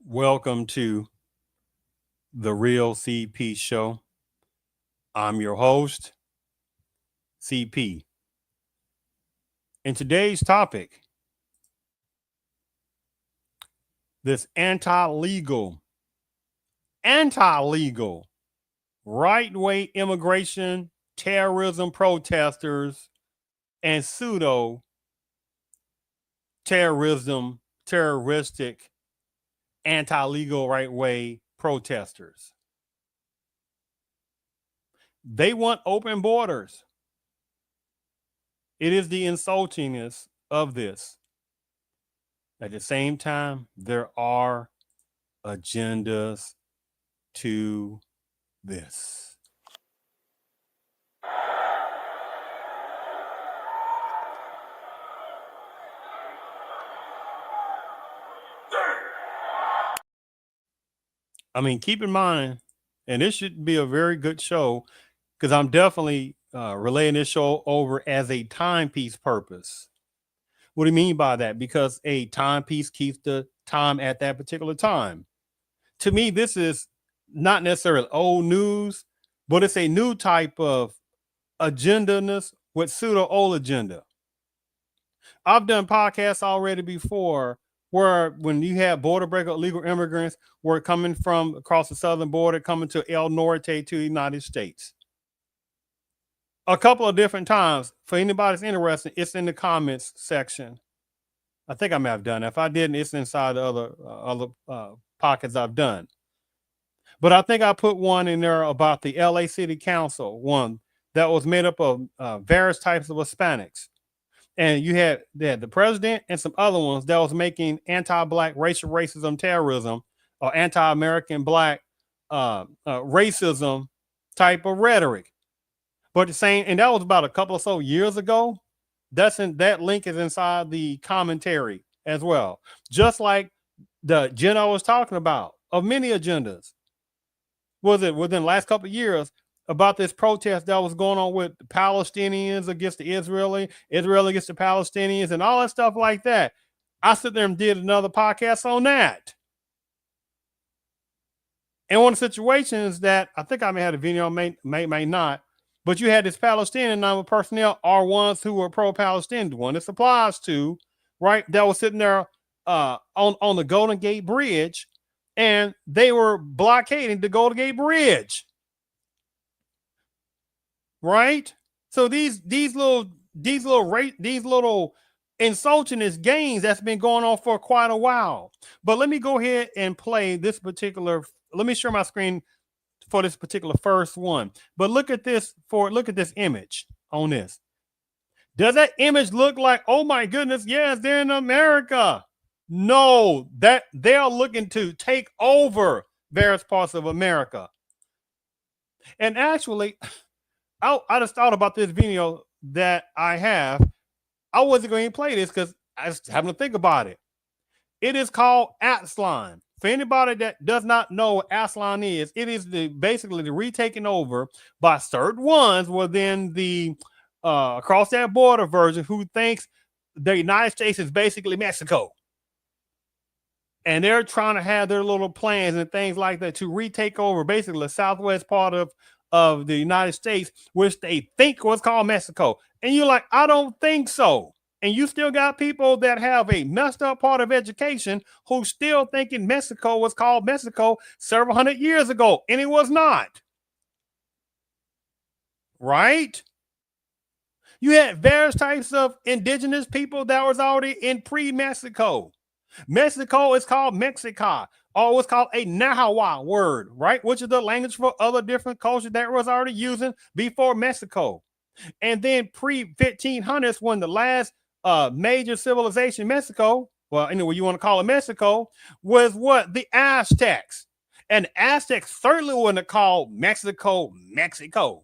Welcome to the Real CP Show. I'm your host, CP. In today's topic, this anti-legal, right-wing immigration, terrorism protesters, and terroristic, anti-legal right-way protesters. They want open borders. It is the insultingness of this. At the same time, there are agendas to this. I mean, keep in mind, and this should be a very good show because I'm definitely relaying this show over as a timepiece purpose. What do you mean by that? Because a timepiece keeps the time at that particular time. To me, this is not necessarily old news, but it's a new type of agendaness with pseudo old agenda. I've done podcasts already before where when you have border breaker illegal immigrants were coming from across the southern border, coming to El Norte to the United States. A couple of different times. For anybody that's interested, it's in the comments section. I think I may have done it. If I didn't, it's inside the other pockets I've done. But I think I put one in there about the LA City Council, one that was made up of various types of Hispanics. And you had the president and some other ones that was making anti-black racial racism terrorism or anti-American black racism type of rhetoric. But the same, and that was about a couple of so years ago. That link is inside the commentary as well. Just like the agenda I was talking about of many agendas. Was it within the last couple of years about this protest that was going on with the Palestinians against the Israel against the Palestinians, and all that stuff like that. I sit there and did another podcast on that. And one of the situations that I think I may have a video, may not, but you had this Palestinian number of personnel are ones who were pro-Palestinian, one this applies to, right? That was sitting there on the Golden Gate Bridge, and they were blockading the Golden Gate Bridge. Right? So these little insultingist games that's been going on for quite a while. But let me go ahead and play this particular. Let me share my screen for this particular first one. But look at this image on this. Does that image look like, oh my goodness, yes, they're in America? No, that they are looking to take over various parts of America. And actually, I just thought about this video that I have. I wasn't going to play this because I was having to think about it. It is called Aslan. For anybody that does not know what Aslan is, it is basically the retaking over by certain ones within the across that border version who thinks the United States is basically Mexico. And they're trying to have their little plans and things like that to retake over basically the southwest part of the United States, which they think was called Mexico. And you're like, I don't think so. And you still got people that have a messed up part of education who still thinking Mexico was called Mexico several hundred years ago, and it was not. Right? You had various types of indigenous people that was already in pre-Mexico. Mexico is called Mexica, or what's called a Nahua word, right? Which is the language for other different cultures that was already using before Mexico. And then pre-1500s, when the last major civilization, Mexico, well, anyway, you want to call it Mexico, was what? The Aztecs. And Aztecs certainly wouldn't have called Mexico, Mexico.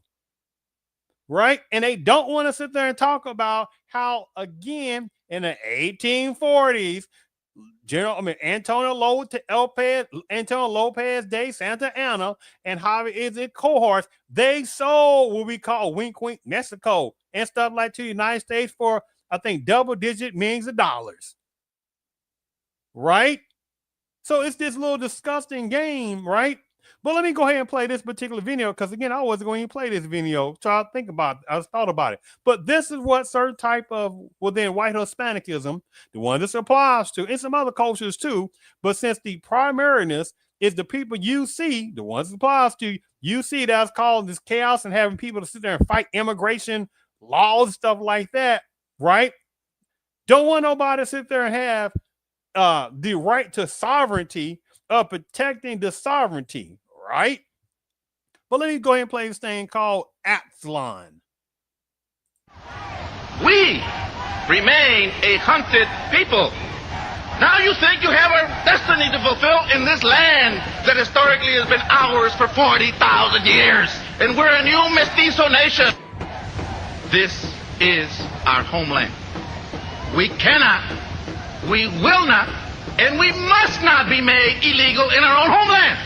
Right? And they don't want to sit there and talk about how, again, in the 1840s, Antonio Lopez de Santa Anna and Javier cohorts, they sold what we call wink wink Mexico and stuff like to the United States for, I think, double-digit millions of dollars. Right? So it's this little disgusting game, right? But let me go ahead and play this particular video because again, I wasn't going to play this video. So I think about it. I thought about it. But this is what certain type of within white Hispanicism, the one this applies to, and some other cultures too. But since the primariness is the people you see, the ones it applies to, you see that's called this chaos and having people to sit there and fight immigration laws and stuff like that, right? Don't want nobody to sit there and have the right to sovereignty of protecting the sovereignty, right? But let me go ahead and play this thing called Absalon. We remain a hunted people. Now you think you have a destiny to fulfill in this land that historically has been ours for 40,000 years. And we're a new mestizo nation. This is our homeland. We cannot, we will not, and we must not be made illegal in our own homeland.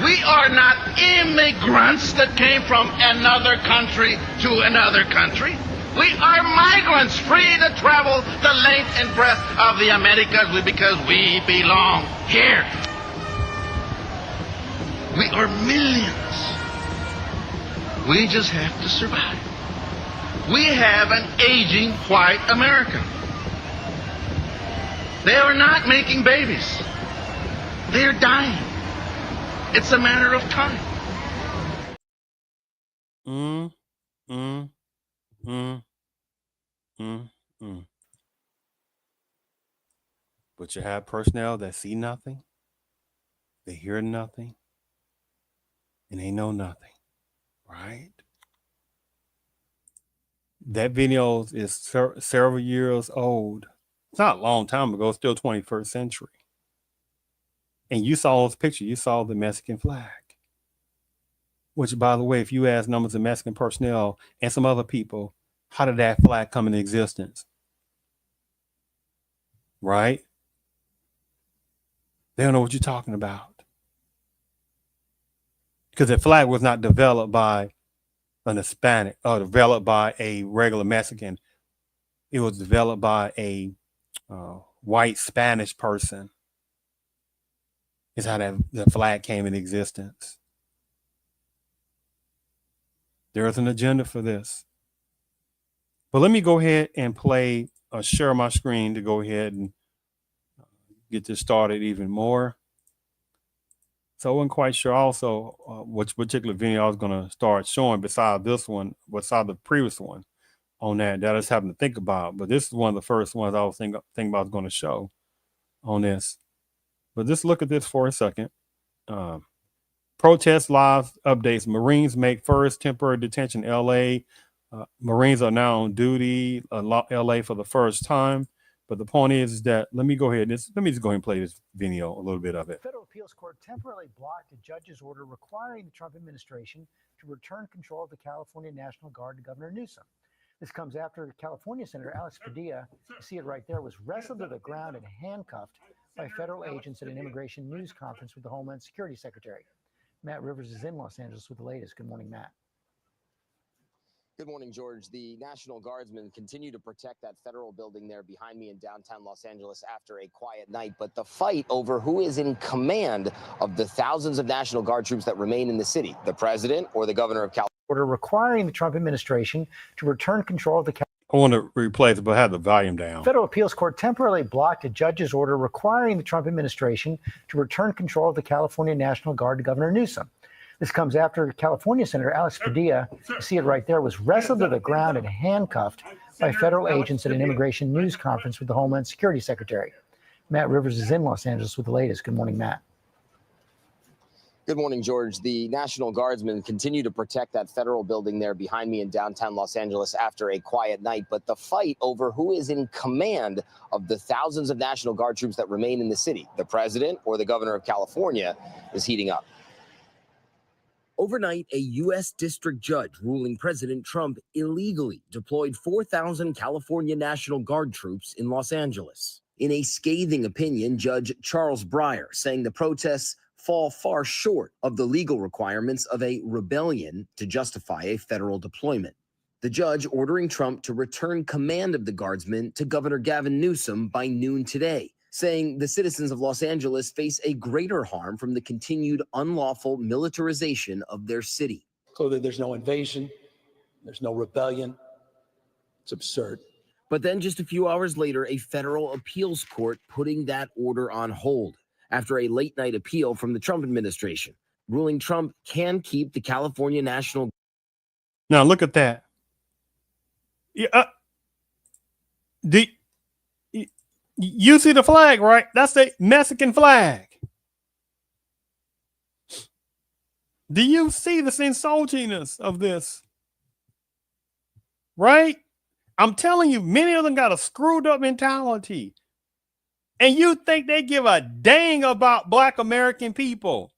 We are not immigrants that came from another country to another country. We are migrants free to travel the length and breadth of the Americas because we belong here. We are millions. We just have to survive. We have an aging white America. They are not making babies. They're dying. It's a matter of time. But you have personnel that see nothing, they hear nothing, and they know nothing, right? That video is several years old. It's not a long time ago, it's still 21st century. And you saw this picture, you saw the Mexican flag. Which, by the way, if you ask numbers of Mexican personnel and some other people, how did that flag come into existence? Right? They don't know what you're talking about. Because the flag was not developed by an Hispanic or developed by a regular Mexican. It was developed by a white Spanish person. Is how the flag came into existence. There's an agenda for this. But let me go ahead and play share my screen to go ahead and get this started even more. So I wasn't quite sure also which particular video I was going to start showing besides this one, besides the previous one on that I was having to think about. But this is one of the first ones I was thinking about I was going to show on this. But just look at this for a second. Protest live updates. Marines make first temporary detention LA. Marines are now on duty LA for the first time. But the point is that let me just go ahead and play this video, a little bit of it. Federal appeals court temporarily blocked a judge's order requiring the Trump administration to return control of the California National Guard to Governor Newsom. This comes after California Senator Alex Padilla, you see it right there, was wrestled to the ground and handcuffed by federal agents at an immigration news conference with the Homeland Security Secretary. Matt Rivers is in Los Angeles with the latest. Good morning, Matt. Good morning, George. The National Guardsmen continue to protect that federal building there behind me in downtown Los Angeles after a quiet night. But the fight over who is in command of the thousands of National Guard troops that remain in the city, the president or the governor of California. Order requiring the Trump administration to return control of the I want to replay it, but have the volume down. Federal appeals court temporarily blocked a judge's order requiring the Trump administration to return control of the California National Guard to Governor Newsom. This comes after California Senator Alex Padilla, you see it right there, was wrestled to the ground and handcuffed by federal agents at an immigration news conference with the Homeland Security Secretary. Matt Rivers is in Los Angeles with the latest. Good morning, Matt. Good morning, George. The National Guardsmen continue to protect that federal building there behind me in downtown Los Angeles after a quiet night. But the fight over who is in command of the thousands of National Guard troops that remain in the city, the president or the governor of California, is heating up. Overnight, a U.S. district judge ruling President Trump illegally deployed 4,000 California National Guard troops in Los Angeles. In a scathing opinion, Judge Charles Breyer saying the protests fall far short of the legal requirements of a rebellion to justify a federal deployment. The judge ordering Trump to return command of the Guardsmen to Governor Gavin Newsom by noon today, saying the citizens of Los Angeles face a greater harm from the continued unlawful militarization of their city. Clearly, there's no invasion, there's no rebellion. It's absurd. But then just a few hours later, a federal appeals court putting that order on hold after a late-night appeal from the Trump administration, ruling Trump can keep the California National. Now look at that. Yeah, you see the flag, right? That's the Mexican flag. Do you see the insultingness of this? Right? I'm telling you, many of them got a screwed up mentality. And you think they give a dang about Black American people.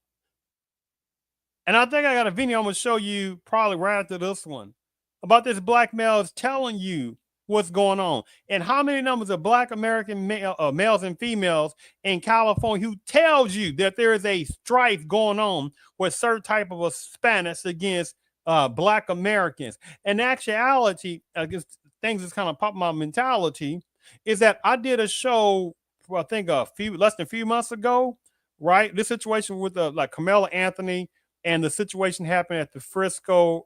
And I think I got a video I'm going to show you probably right after this one about this black male is telling you what's going on and how many numbers of Black American males and females in California who tells you that there is a strife going on with certain type of Hispanics against Black Americans. In actuality, I guess things that's kind of popped my mentality is that I did a show, I think less than a few months ago, right? This situation with like Carmelo Anthony and the situation happened at the Frisco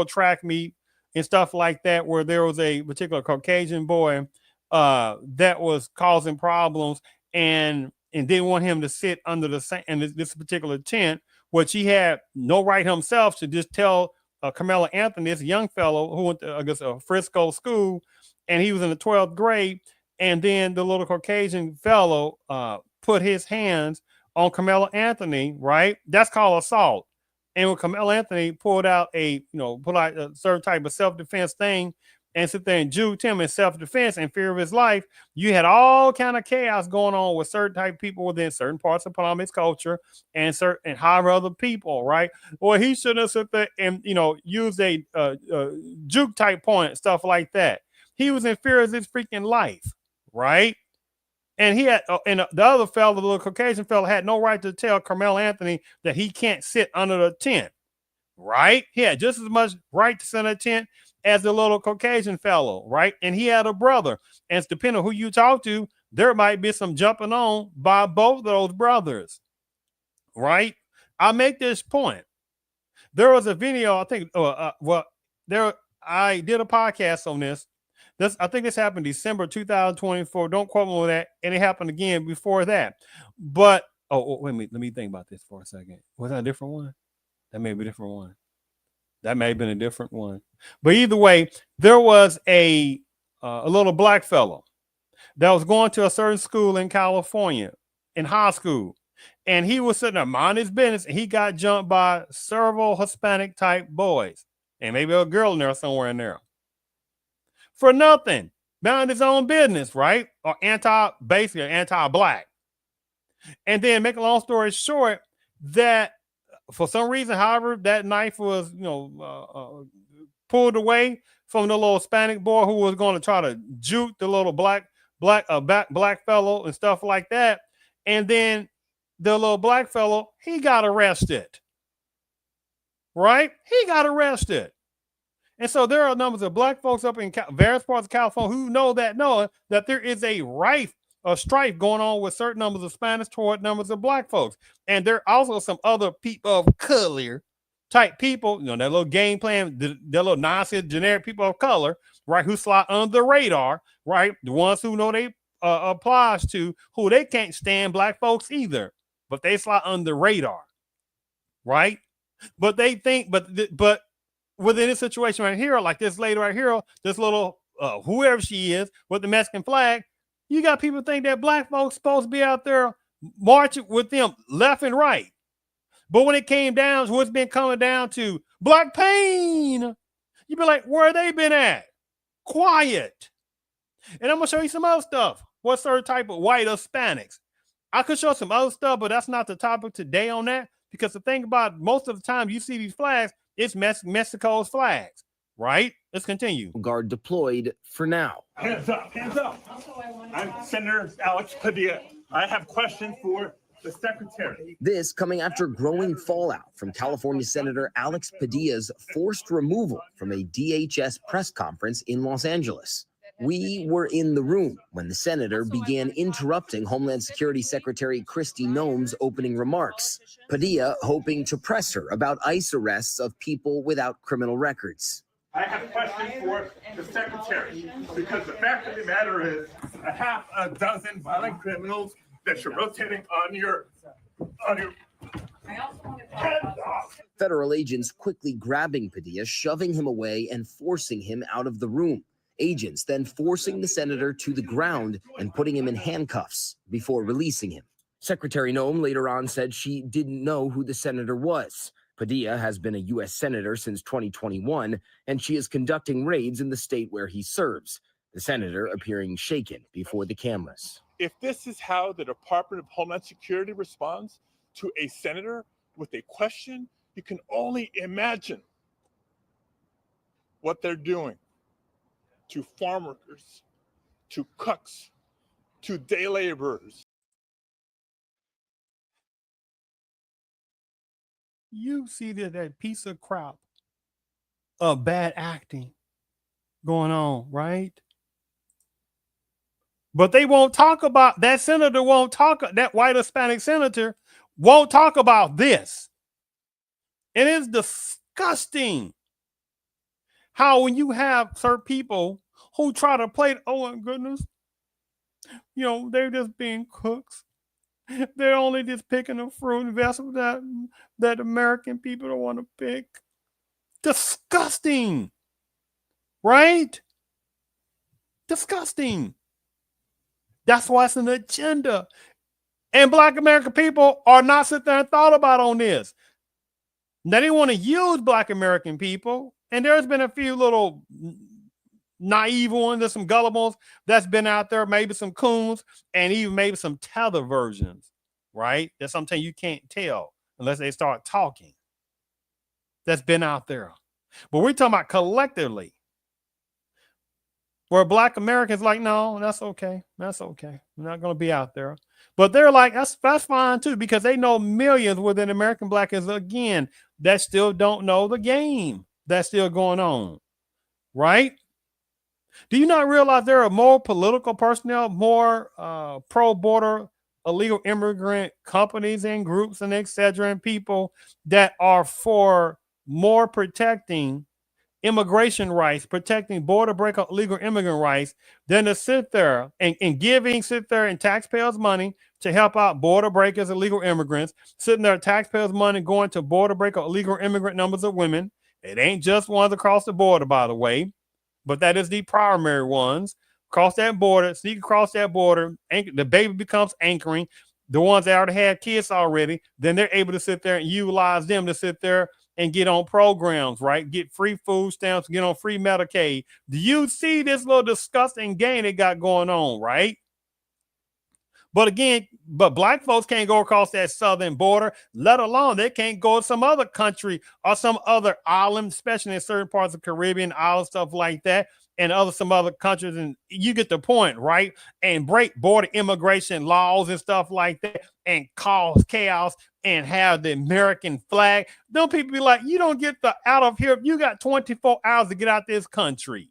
track meet and stuff like that, where there was a particular Caucasian boy that was causing problems and didn't want him to sit under this particular tent, which he had no right himself to just tell Carmelo Anthony, this young fellow who went to, I guess, a Frisco school, and he was in the 12th grade, and then the little Caucasian fellow put his hands on Carmelo Anthony, right? That's called assault. And when Carmelo Anthony pulled out a certain type of self-defense thing and sit there and juked him in self-defense and fear of his life, you had all kind of chaos going on with certain type of people within certain parts of Palm's culture and certain higher other people, right? Or he shouldn't have sit there and use a juke type point, stuff like that. He was in fear of his freaking life, right? And he had, and the other fellow, the little Caucasian fellow, had no right to tell Carmelo Anthony that he can't sit under the tent, right? He had just as much right to sit under the tent as the little Caucasian fellow, right? And he had a brother. And it's depending on who you talk to, there might be some jumping on by both of those brothers, right? I make this point. There was a video, I think, I did a podcast on this. I think this happened December 2024. Don't quote me on that. And it happened again before that. But, wait a minute. Let me think about this for a second. Was that a different one? That may be a different one. That may have been a different one. But either way, there was a little black fellow that was going to a certain school in California, in high school. And he was sitting there minding his business. And he got jumped by several Hispanic type boys. And maybe a girl in there somewhere in there. For nothing, mind his own business, right? Or basically anti-black. And then, make a long story short, that for some reason, however, that knife was, pulled away from the little Hispanic boy who was going to try to juke the little black fellow and stuff like that. And then the little black fellow, he got arrested, right? He got arrested. And so there are numbers of black folks up in various parts of California who know that there is a strife going on with certain numbers of Spanish toward numbers of black folks. And there are also some other people of color type people, that little game plan, the little nonsense generic people of color, right, who slide under the radar, right? The ones who know they applies to, who they can't stand black folks either, but they slide under the radar, right? But they think, but within this situation right here, like this lady right here, this little whoever she is with the Mexican flag, you got people think that black folks supposed to be out there marching with them left and right. But when it came down to what's been coming down to black pain, you'd be like, where they been at? Quiet. And I'm gonna show you some other stuff. What certain type of white Hispanics? I could show some other stuff, but that's not the topic today on that. Because the thing about most of the time you see these flags, it's Mexico's flags, right? Let's continue. Guard deployed for now. Hands up, hands up. I'm Senator Alex Padilla. I have questions for the secretary. This coming after growing fallout from California Senator Alex Padilla's forced removal from a DHS press conference in Los Angeles. We were in the room when the senator began interrupting Homeland Security Secretary Kristi Noem's opening remarks. Padilla hoping to press her about ICE arrests of people without criminal records. I have questions for the secretary, because the fact of the matter is a half a dozen violent criminals that you're rotating on your heads off. Federal agents quickly grabbing Padilla, shoving him away and forcing him out of the room. Agents then forcing the senator to the ground and putting him in handcuffs before releasing him. Secretary Noem later on said she didn't know who the senator was. Padilla has been a U.S. senator since 2021, and she is conducting raids in the state where he serves. The senator appearing shaken before the cameras. If this is how the Department of Homeland Security responds to a senator with a question, you can only imagine what they're doing to farm workers, to cooks, to day laborers. You see that piece of crap of bad acting going on, right? But they won't talk about that. Senator won't talk, that white Hispanic senator won't talk about this. It is disgusting how when you have certain people who try to play, oh my goodness, you know, they're just being cooks. They're only just picking the fruit and vegetables that American people don't want to pick. Disgusting. Right? Disgusting. That's why it's an agenda. And Black American people are not sitting there and thought about on this. Now they want to use Black American people. And there's been a few little naive ones, there's some gullibles that's been out there, maybe some coons, and even maybe some tether versions, right? That's something you can't tell unless they start talking. That's been out there. But we're talking about collectively, where Black Americans like, no, that's okay. That's okay. We're not going to be out there. But they're like, that's fine too, because they know millions within American Blackers, again, that still don't know the game that's still going on, right? Do you not realize there are more political personnel, more pro-border illegal immigrant companies and groups and et cetera, and people that are for more protecting immigration rights, protecting border breaker illegal immigrant rights, than to sit there and sit there in taxpayers' money to help out border breakers, illegal immigrants, sitting there taxpayers' money going to border breaker illegal immigrant numbers of women. It ain't just ones across the border, by the way, but that is the primary ones. Cross that border, sneak across that border, the baby becomes anchoring. The ones that already had kids already, then they're able to sit there and utilize them to sit there and get on programs, right? Get free food stamps, get on free Medicaid. Do you see this little disgusting game they got going on, right? But again, Black folks can't go across that southern border, let alone they can't go to some other country or some other island, especially in certain parts of the Caribbean islands, stuff like that, and some other countries. And you get the point, right? And break border immigration laws and stuff like that and cause chaos and have the American flag. Don't people be like, you don't get out of here. You got 24 hours to get out this country.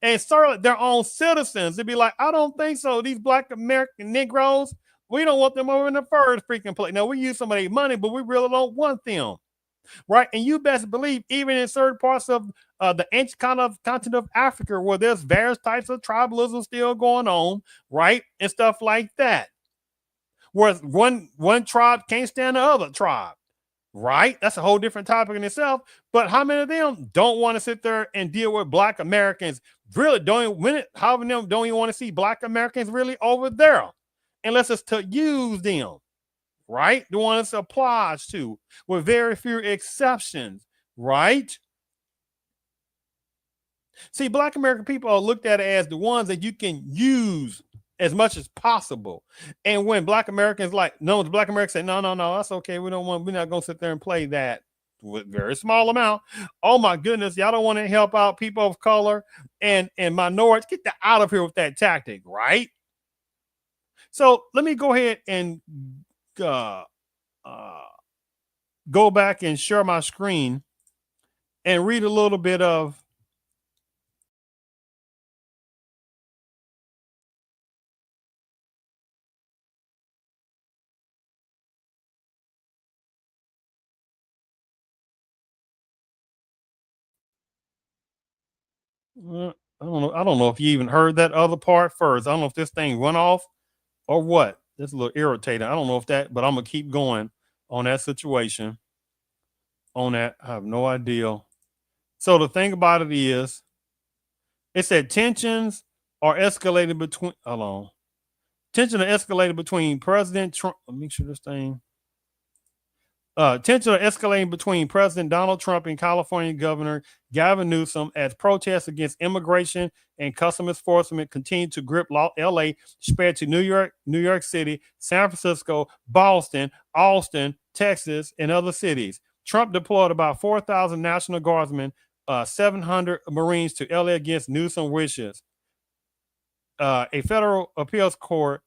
And start their own citizens. They'd be like, I don't think so. These Black American Negroes, we don't want them over in the first freaking place. Now, we use some of their money, but we really don't want them. Right? And you best believe, even in certain parts of the ancient continent of Africa, where there's various types of tribalism still going on, right? And stuff like that. Where one tribe can't stand the other tribe. Right? That's a whole different topic in itself. But how many of them don't want to sit there and deal with Black Americans? Really how many of them don't even want to see Black Americans really over there unless it's to use them, right? The one it applies to, with very few exceptions, right? See, Black American people are looked at as the ones that you can use as much as possible. And when Black Americans the Black Americans say, no, that's okay. We're not going to sit there and play that with very small amount. Oh my goodness. Y'all don't want to help out people of color and minorities. Get that out of here with that tactic. Right. So let me go ahead and go back and share my screen and read a little bit of I don't know if you even heard that other part first. I don't know if this thing went off or what. That's a little irritating. I don't know if that, but I'm gonna keep going on that situation. On that, I have no idea. So the thing about it is, it said tensions are escalating between. Hold on. Tension are escalating between President Trump. Let me make sure this thing. Tensions are escalating between President Donald Trump and California Governor Gavin Newsom as protests against immigration and customs enforcement continue to grip LA, spread to New York City, San Francisco, Boston, Austin, Texas, and other cities. Trump deployed about 4,000 National Guardsmen, 700 Marines to LA against Newsom wishes. A federal appeals court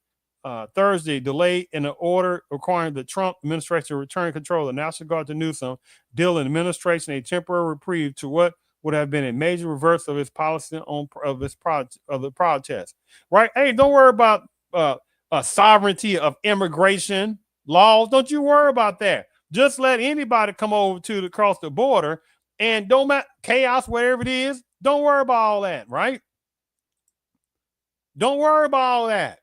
Thursday delayed in an order requiring the Trump administration to return control of the National Guard to Newsom, dealing administration a temporary reprieve to what would have been a major reverse of his policy of the protest. Right? Hey, don't worry about sovereignty of immigration laws. Don't you worry about that. Just let anybody come over to across the border, and don't matter chaos, whatever it is. Don't worry about all that. Right? Don't worry about all that.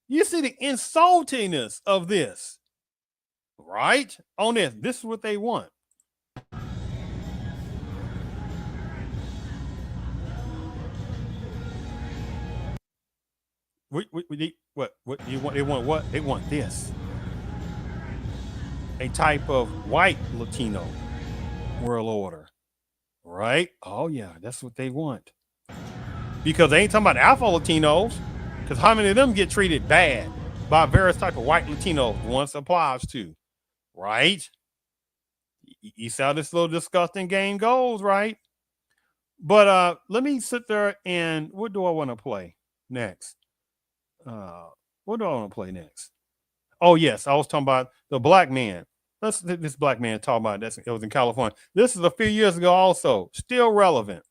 You see the insultingness of this, right? On this. This is what they want. What you want? They want what? They want this. A type of white Latino world order, right? Oh yeah, that's what they want. Because they ain't talking about Afro Latinos. Because how many of them get treated bad by various type of white Latinos? Once applies to, right? You see how this little disgusting game goes, right? But let me sit there and what do I want to play next? What do I want to play next? Oh yes, I was talking about the black man. This black man talking about that. It was in California. This is a few years ago, also still relevant.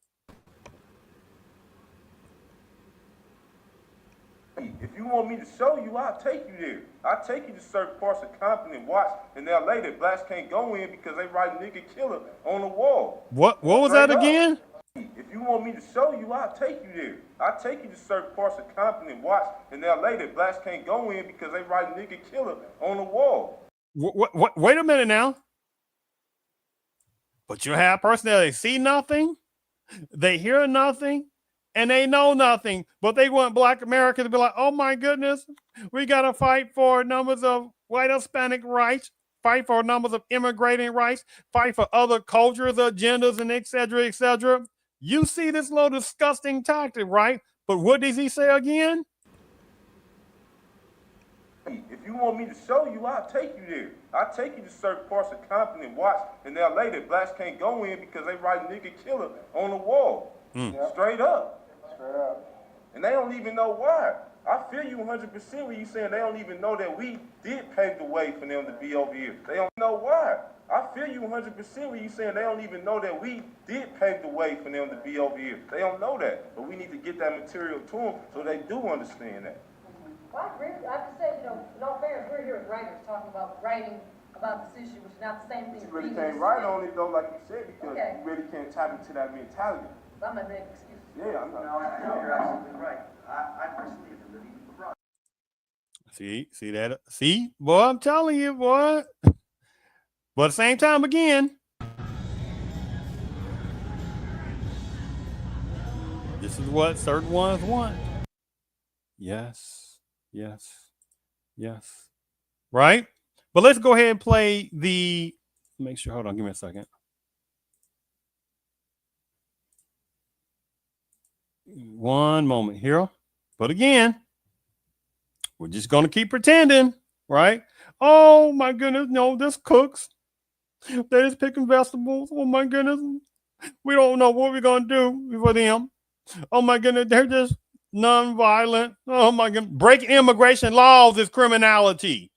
If you want me to show you, I'll take you there. I'll take you to certain parts of Compton and watch in LA that blacks can't go in because they write nigga killer on the wall. What was that again? If you want me to show you, I'll take you there. I'll take you to certain parts of Compton and watch in LA that blacks can't go in because they write nigga killer on the wall. Wait a minute now. But you have a person that they see nothing, they hear nothing, and they know nothing, but they want black America to be like, oh my goodness, we got to fight for numbers of white Hispanic rights, fight for numbers of immigrating rights, fight for other cultures, agendas, and et cetera, et cetera. You see this little disgusting tactic, right? But what does he say again? If you want me to show you, I'll take you there. I'll take you to certain parts of Compton and watch in LA that blacks can't go in because they write nigga killer on the wall. Straight up. And they don't even know why. I feel you 100% when you saying they don't even know that we did pave the way for them to be over here. They don't know why. I feel you 100% when you saying they don't even know that we did pave the way for them to be over here. They don't know that. But we need to get that material to them so they do understand that. Well, I agree. I have to say, in all fairness, we're here as writers talking about writing about this issue, which is not the same thing. You really can't write on it, though, like you said, because you really can't tap into that mentality. I'm not making excuses. Yeah, I'm not. No, you're absolutely right. I personally am living in the process. See that? See, boy, I'm telling you, boy. But at the same time, again, this is what certain ones want. Yes, yes, yes. Right? But let's go ahead and play the. Make sure. Hold on. Give me a second. One moment here. But again, we're just going to keep pretending, right? Oh my goodness, no, this cooks. They're just picking vegetables. Oh my goodness. We don't know what we're going to do for them. Oh my goodness, they're just non-violent. Oh my goodness. Breaking immigration laws is criminality.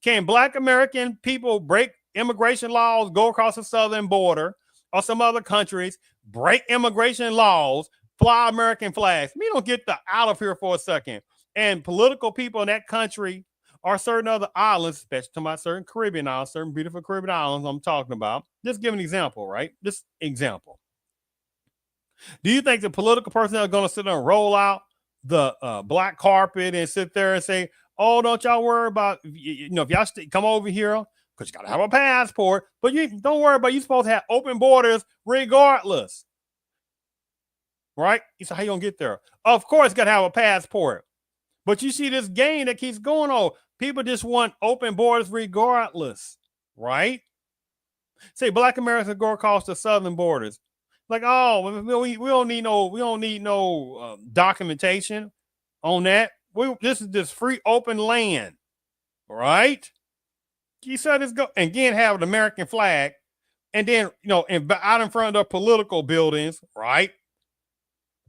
Can Black American people break immigration laws, go across the southern border or some other countries, break immigration laws, fly American flags? We don't get out of here for a second. And political people in that country or certain other islands, especially talking about certain Caribbean islands, certain beautiful Caribbean islands I'm talking about. Just give an example, right? This example. Do you think the political personnel are going to sit there and roll out the black carpet and sit there and say, oh, don't y'all worry about, if y'all come over here, because you got to have a passport, but you don't worry about, you're supposed to have open borders regardless. Right? You say, how you going to get there? Of course, you got to have a passport. But you see this game that keeps going on. People just want open borders regardless. Right? Say Black Americans go across the southern borders. Like, oh, we don't need no documentation on that. This is this free open land, right? You said this go and again have an American flag, and then out in front of the political buildings, right?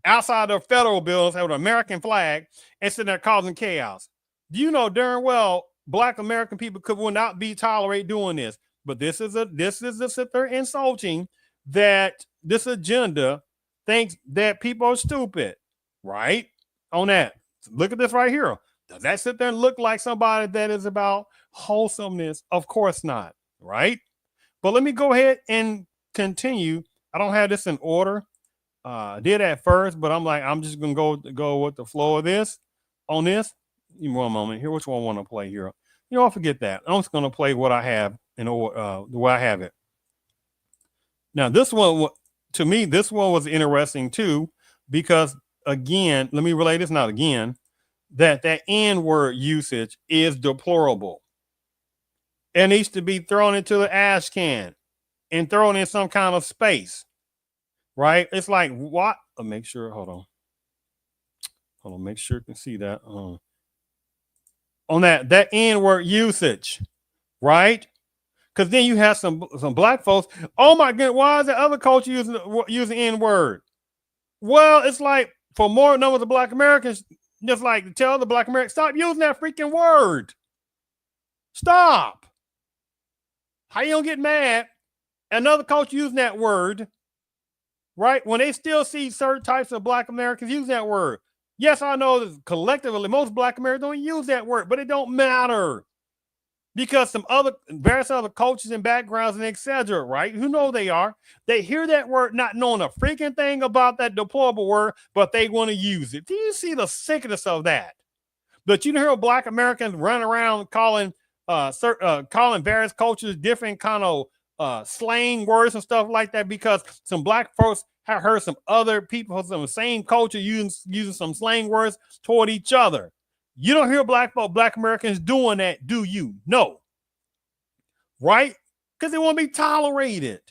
Outside of federal buildings have an American flag and sitting there causing chaos. Do you know darn well Black American people will not be tolerated doing this? But this is a sit there insulting that this agenda thinks that people are stupid, right? On that. Look at this right here. Does that sit there and look like somebody that is about wholesomeness? Of course not, right? But let me go ahead and continue. I don't have this in order. I did at first, but I'm just gonna go with the flow of this on this. Give me one moment here. Which one I want to play here? I'll forget that. I'm just gonna play what I have in order, the way I have it. Now, this one, to me, this one was interesting too, because again, let me relay this not again, that N-word usage is deplorable. It needs to be thrown into the ash can and thrown in some kind of space, right? It's like, what? Make sure, hold on, make sure you can see that. On that N-word usage, right? Because then you have some Black folks. Oh my goodness, why is the other culture using N-word? Well, it's like for more numbers of Black Americans, just like to tell the Black Americans, stop using that freaking word. Stop. How you don't get mad? Another culture using that word, right? When they still see certain types of Black Americans use that word. Yes, I know that collectively most Black Americans don't use that word, but it don't matter. Because various other cultures and backgrounds and etc., right? Who know they are. They hear that word not knowing a freaking thing about that deplorable word, but they want to use it. Do you see the sickness of that? But you hear Black Americans run around calling various cultures different kind of slang words and stuff like that because some Black folks have heard some other people from the same culture using some slang words toward each other. You don't hear Black Americans doing that, do you? No. Right? Because they want to be tolerated.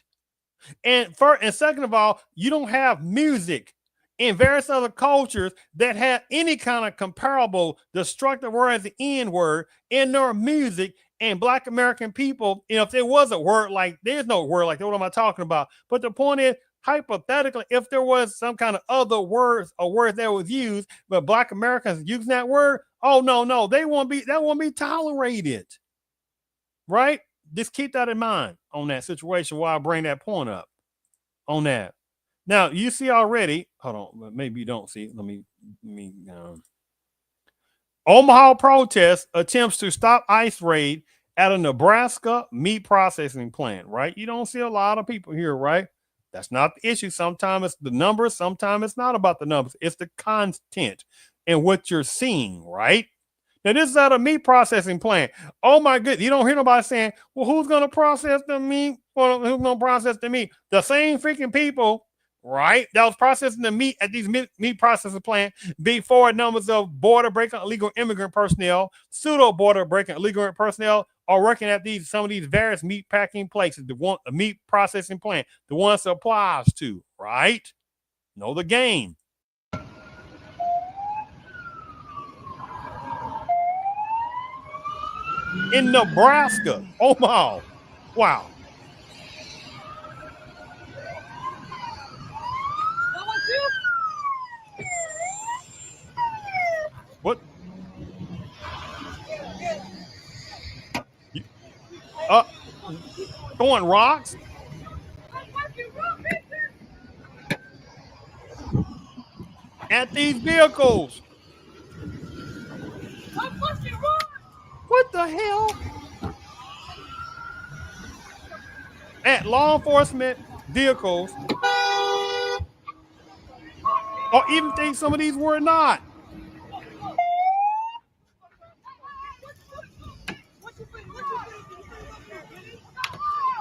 And second of all, you don't have music in various other cultures that have any kind of comparable destructive word as the N-word in their music, and Black American people, if there was a word like, there's no word like that, what am I talking about? But the point is, hypothetically, if there was some kind of other words or words that was used, but Black Americans using that word, oh no, that won't be tolerated. Right? Just keep that in mind on that situation while I bring that point up on that. Now you see already, hold on, maybe you don't see. Let me Omaha protest attempts to stop ICE raid at a Nebraska meat processing plant, right? You don't see a lot of people here, right? That's not the issue. Sometimes it's the numbers. Sometimes it's not about the numbers. It's the content and what you're seeing, right? Now, this is at a meat processing plant. Oh, my goodness. You don't hear nobody saying, well, who's going to process the meat? Well, who's going to process the meat? The same freaking people, right, that was processing the meat at these meat processing plants before numbers of border-breaking illegal immigrant personnel, pseudo-border-breaking illegal personnel are working at some of these various meat packing places, the meat processing plant, the ones it applies to, right? Know the game. In Nebraska, Omaha, wow. What? Throwing rocks? At these vehicles. What the hell? At law enforcement vehicles. or even think some of these were not.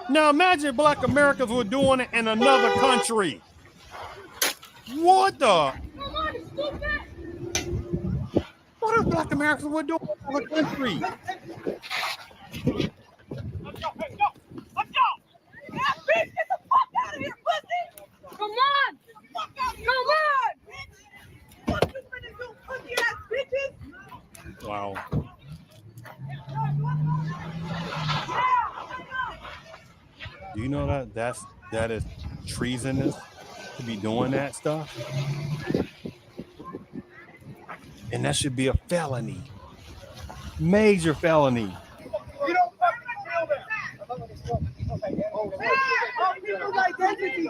Now imagine Black Americans were doing it in another country. What the? What if Black Americans were doing in another country? Come on! Come on! Wow. Do you know that that is treasonous to be doing that stuff? And that should be a felony. Major felony. You don't fucking feel that. People's identity.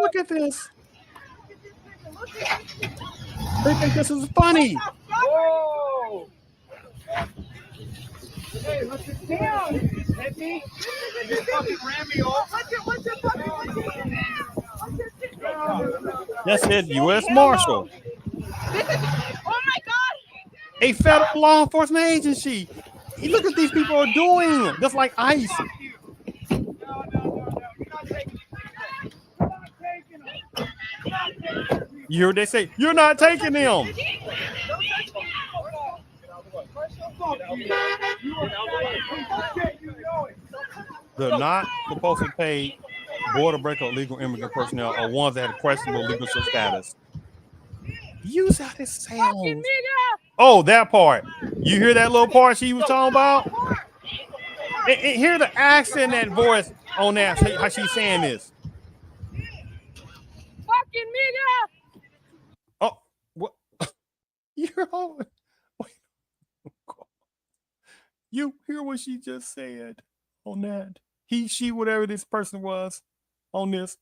Look at this. They think this is funny. Whoa. Hey, let's get down. Hit me. You fucking ran me off. That's it, U.S. Marshal. Oh my God. A federal law enforcement agency. Look what these people are doing. Just like ICE. You heard they say, you're not taking them. They're not supposed to pay border breaker or illegal immigrant personnel or ones that have questionable legal status. Use how this sounds. Oh, that part. You hear that little part she was talking about? And hear the accent, that voice on that, how she's saying this. Fucking nigga. Oh, what? You hear what she just said on that? He, she, whatever this person was on this.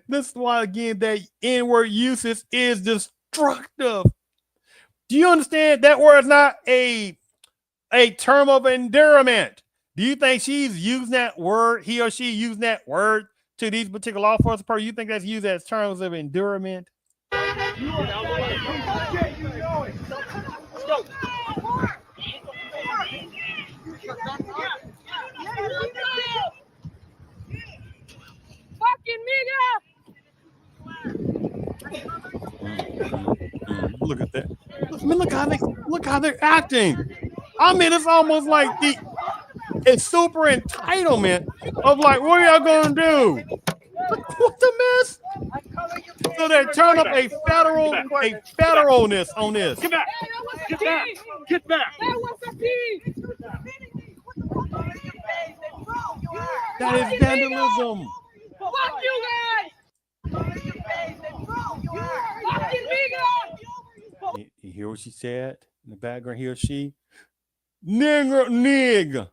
This is why, again, that N-word usage is destructive. Do you understand that word is not a term of endearment? Do you think she's using that word, he or she using that word to these particular law enforcement person? You think that's used as terms of endearment? Let's go. Fucking nigga. Look at that. I mean, look how they're acting. I mean, it's almost like it's super entitlement of like, what are y'all gonna do? What the mess? So they turn up a federalness on this. Get back! Get back! Get back! That is vandalism. Fuck you guys! Fucking nigga! You hear what she said in the background? He or she? Nigga.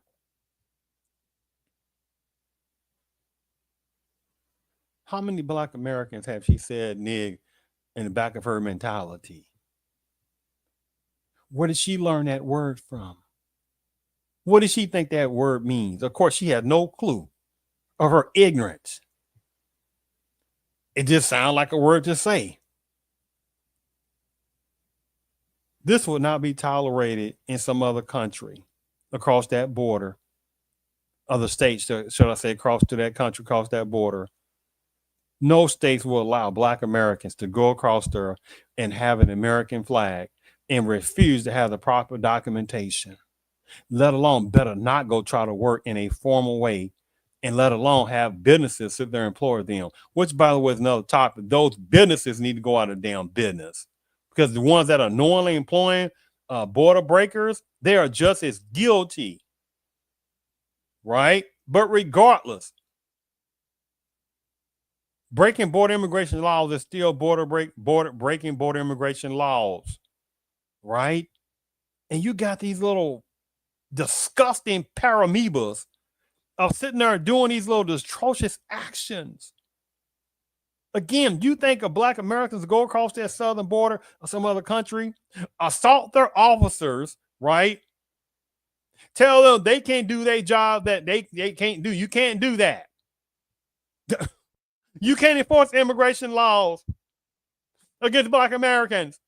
How many Black Americans have she said nig in the back of her mentality? Where did she learn that word from? What does she think that word means? Of course, she has no clue of her ignorance. It just sounds like a word to say. This would not be tolerated in some other country across that border, other states, should I say, across to that country, across that border. No states will allow Black Americans to go across there and have an American flag and refuse to have the proper documentation, let alone better not go try to work in a formal way, and let alone have businesses sit there and employ them, which, by the way, is another topic. Those businesses need to go out of damn business, because the ones that are knowingly employing border breakers, they are just as guilty, right? But regardless, breaking border immigration laws is still breaking border immigration laws, right? And you got these little disgusting paramoebas of sitting there doing these little atrocious actions. Again, you think of Black Americans go across that southern border or some other country, assault their officers, right? Tell them they can't do their job that they can't do. You can't do that. You can't enforce immigration laws against Black Americans.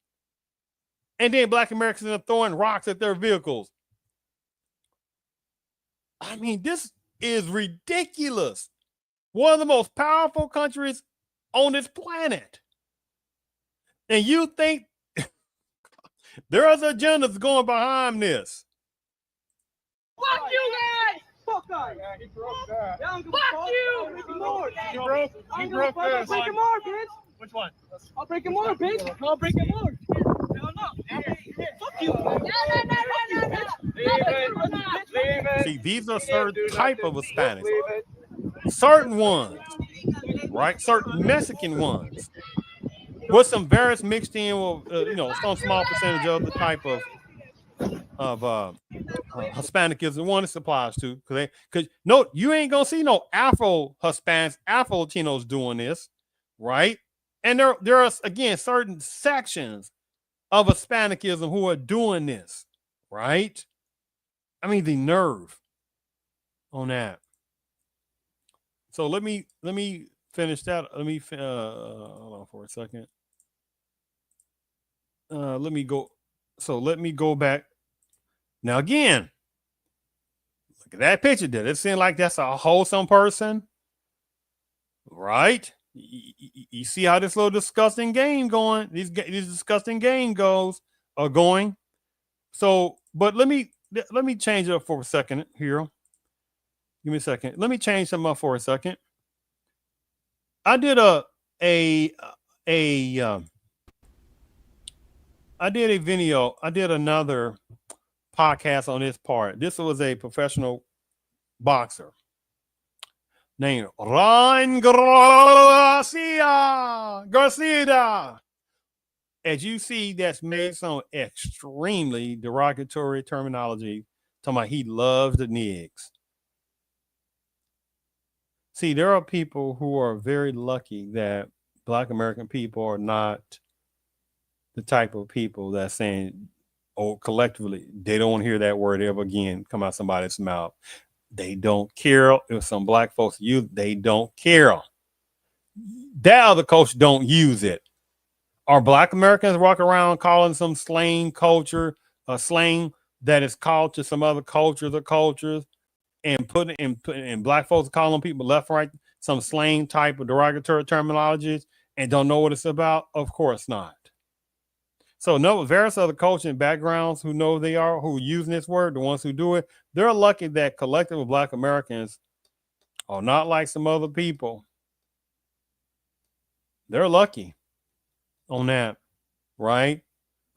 And then Black Americans are throwing rocks at their vehicles. I mean, this is ridiculous. One of the most powerful countries on this planet. And you think there are agendas going behind this. Fuck you guys! Fuck guys! He broke that. Fuck you! He broke this. I'll break him more, bitch! Which one? I'll break him more, bitch! I'll break him more! Hell no! Fuck you! Leave it. See, these are certain type of Hispanics. Certain ones, right? Certain Mexican ones. With some various mixed in with, some small percentage of the type of Hispanicism one it applies to, because no, you ain't gonna see no Afro Hispanics, Afro Latinos doing this, right? And there are again certain sections of Hispanicism who are doing this, right? I mean, the nerve on that. So let me finish that. Let me hold on for a second. Let me go. So let me go back. Now again, look at that picture. Did it seem like that's a wholesome person? Right? You see how this little disgusting game going? These disgusting game are going. So, but let me change it up for a second here. Give me a second. Let me change something up for a second. I did a video. I did another podcast on this part. This was a professional boxer named Ryan Garcia. As you see, that's made some extremely derogatory terminology talking about he loves the niggas. See, there are people who are very lucky that Black American people are not the type of people that's saying, oh, collectively, they don't want to hear that word ever again come out somebody's mouth. They don't care if some Black folks use it. They don't care. That other culture don't use it. Are Black Americans walk around calling some slang culture a slang that is called to some other cultures or cultures, and put in Black folks calling people left, right, some slang type of derogatory terminologies and don't know what it's about? Of course not. So no, various other cultures and backgrounds who know they are, who are using this word, the ones who do it, they're lucky that collective Black Americans are not like some other people. They're lucky on that, right?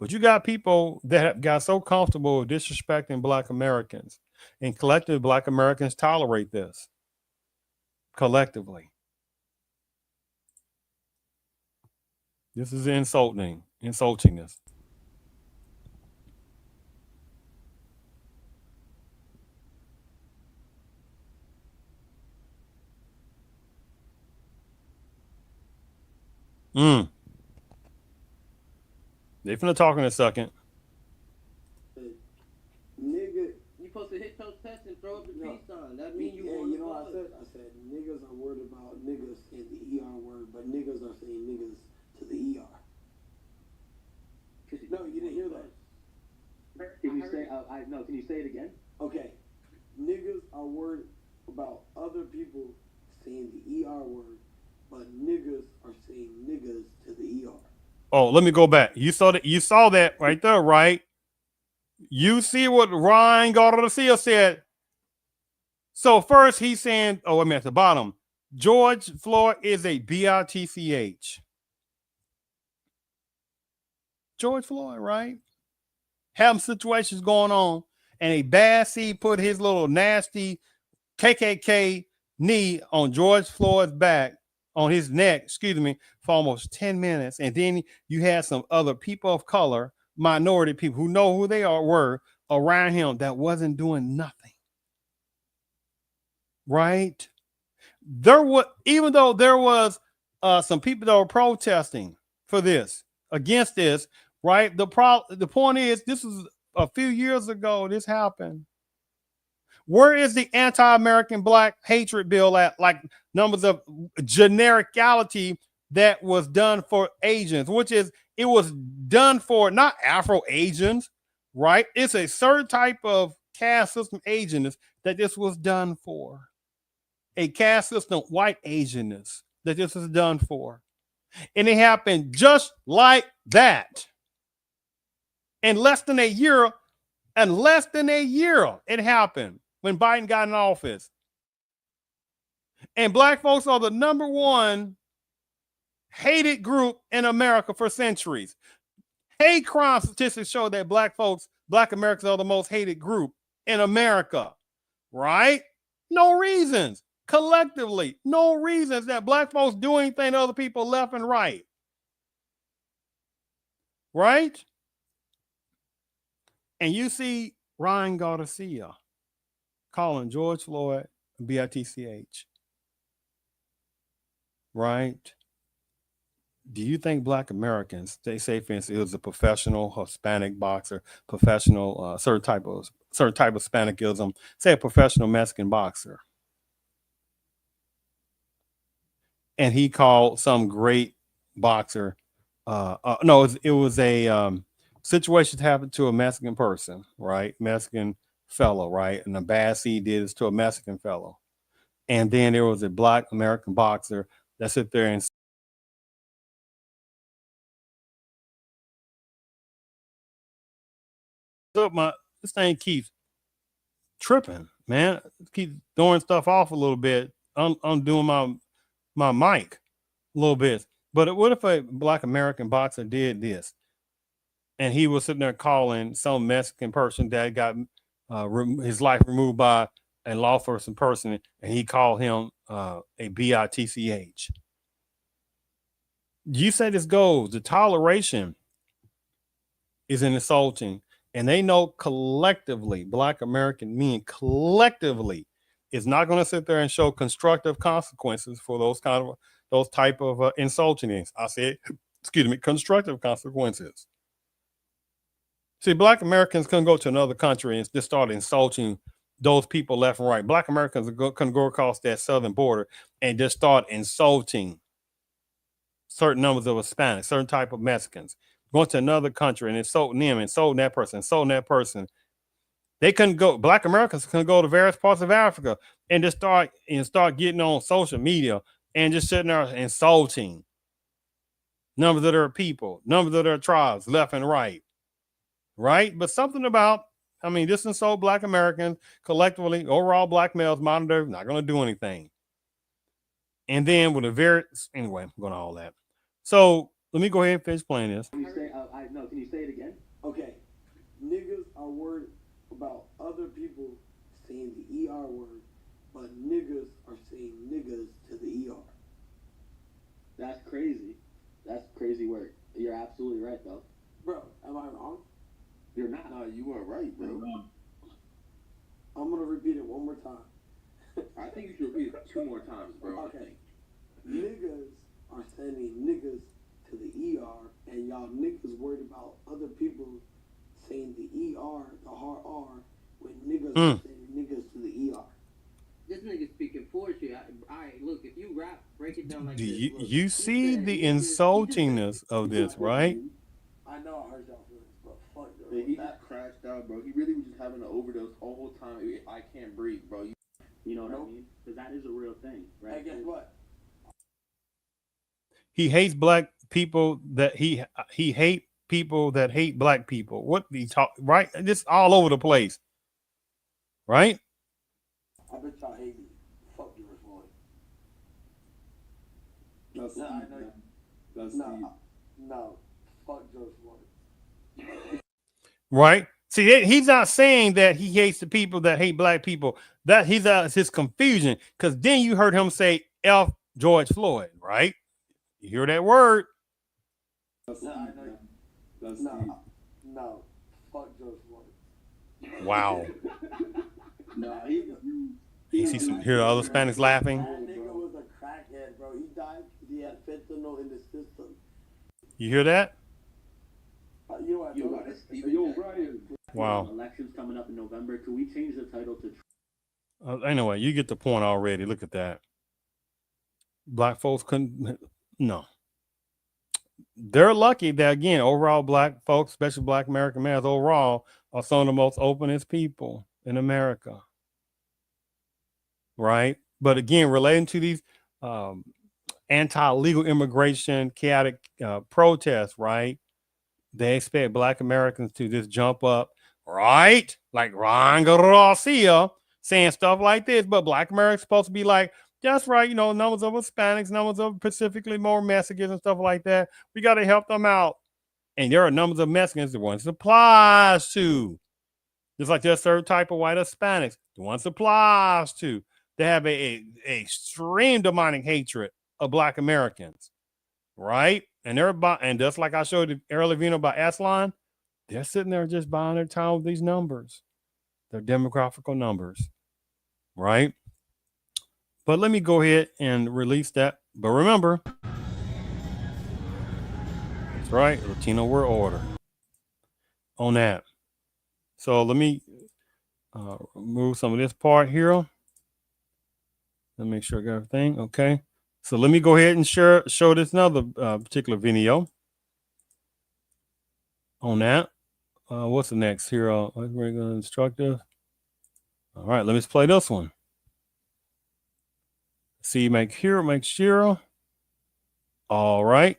But you got people that got so comfortable with disrespecting Black Americans, and collective Black Americans tolerate this collectively. This is insulting us. They finna talk in a second. Nigga, you supposed to hit your chest and throw up the peace sign. That means you want to what I said niggas are worried about niggas in the ER word, but niggas are saying niggas to the ER. No, you didn't hear that. Can you say? No. Can you say it again? Okay, niggas are worried about other people saying the ER word, but niggas are saying niggas to the ER. Oh, let me go back. You saw that right there, right? You see what Ryan Garcia said. So first he's saying, oh, I'm at the bottom. George Floyd is a bitch. George Floyd, right? Having situations going on, and a bad seed put his little nasty KKK knee on George Floyd's back, on his neck, for almost 10 minutes. And then you had some other people of color, minority people who know who they were around him that wasn't doing nothing. Right? Even though there was some people that were protesting for this, against this, right? The point is, this was a few years ago, this happened. Where is the anti-American black hatred bill at? Like numbers of genericality that was done for Asians, which is it was done for not Afro-Asians, right? It's a certain type of caste system Asianness that this was done for. A caste system white Asianness that this was done for. And it happened just like that. In less than a year, it happened when Biden got in office. And black folks are the number one hated group in America for centuries. Hate crime statistics show that black Americans are the most hated group in America, right? No reasons. Collectively, no reasons that black folks do anything to other people left and right. Right? And you see Ryan Garcia calling George Floyd BITCH. Right? Do you think black Americans, they say, for instance, it was a professional Hispanic boxer, professional certain type of Hispanicism, say a professional Mexican boxer, and he called some great boxer, no, it was a situation that happened to a Mexican person, right? Mexican fellow, right? And the bad seed did this to a Mexican fellow. And then there was a black American boxer that sit there and this thing keeps tripping, man. Keep throwing stuff off a little bit. I'm doing my mic a little bit. But what if a black American boxer did this, and he was sitting there calling some Mexican person that got his life removed by a law enforcement person, and he called him a BITCH? You say this goes. The toleration is insulting. And they know collectively, black American men collectively is not going to sit there and show constructive consequences for those type of insulting. I said, excuse me, constructive consequences. See, black Americans couldn't go to another country and just start insulting those people left and right. Black Americans couldn't go across that southern border and just start insulting certain numbers of Hispanics, certain type of Mexicans. Going to another country and insulting them, insulting that person. They couldn't go. Black Americans couldn't go to various parts of Africa and just start getting on social media and just sitting there insulting numbers of their people, numbers of their tribes, left and right. Right? But something about, this insult black Americans collectively, overall black males, modern day, not going to do anything. And then with anyway, I'm going to all that. So let me go ahead and finish playing this. Can you say it again? Okay. Niggas are worried about other people saying the ER word, but niggas are saying niggas to the ER. That's crazy. That's crazy work. You're absolutely right, though. Bro, am I wrong? You're not. No, you are right, bro. I'm going to repeat it one more time. I think you should repeat it 2 more times, bro. Okay. Niggas are sending niggas to the ER, and y'all niggas worried about other people saying the ER, the hard R, when niggas are saying niggas to the ER. This nigga speaking poetry. Look, if you rap, break it down like Do this. you see the insultingness of this, right? I know I heard y'all feelings, but fuck though. He just crashed out, bro. He really was just having an overdose all whole time. I can't breathe, bro. You know what I mean? Because that is a real thing, right? Hey, guess what? He hates black people that he hate people that hate black people. What he talk, right? Just all over the place, right? I bet y'all hate me. Fuck George Floyd. No. Fuck George Floyd. Right? See, he's not saying that he hates the people that hate black people. That it's his confusion, because then you heard him say F George Floyd, right? You hear that word? No. Fuck George Floyd. Wow. No, You see hear the other Hispanics laughing? That nigga was a crackhead, bro. He died because he had fentanyl in the system. You hear that? You know what? Wow. Elections coming up in November. Could we change the title to Anyway, you get the point already. Look at that. Black folks couldn't. No. They're lucky that, again, overall black folks, especially black American males overall, are some of the most openest people in America. Right? But again, relating to these anti-legal immigration chaotic protests, right? They expect black Americans to just jump up, right? Like Ron Garcia saying stuff like this, but black Americans supposed to be like, that's right, you know, numbers of Hispanics, numbers of specifically more Mexicans and stuff like that. We got to help them out. And there are numbers of Mexicans the ones it applies to. Just like there's a certain type of white Hispanics, the ones it applies to. They have a extreme demonic hatred of black Americans, right? And they're and just like I showed you earlier, Vino, about Aslan, they're sitting there just buying their time with these numbers. They're demographical numbers, right? But let me go ahead and release that. But remember, that's right, Latino World Order on that. So let me remove some of this part here. Let me make sure I got everything. Okay. So let me go ahead and show this another particular video on that. What's the next here? We're going to instructive. All right, let me play this one. See, make sure. All right.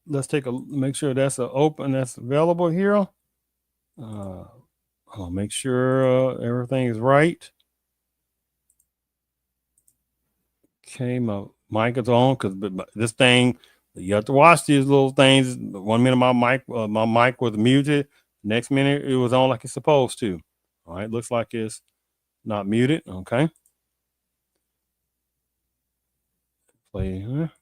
Let's make sure that's that's available here. I'll make sure everything is right. Okay, my mic is on because this thing, you have to watch these little things. 1 minute my mic was muted. Next minute it was on like it's supposed to. All right, looks like it's not muted. Okay. Play here.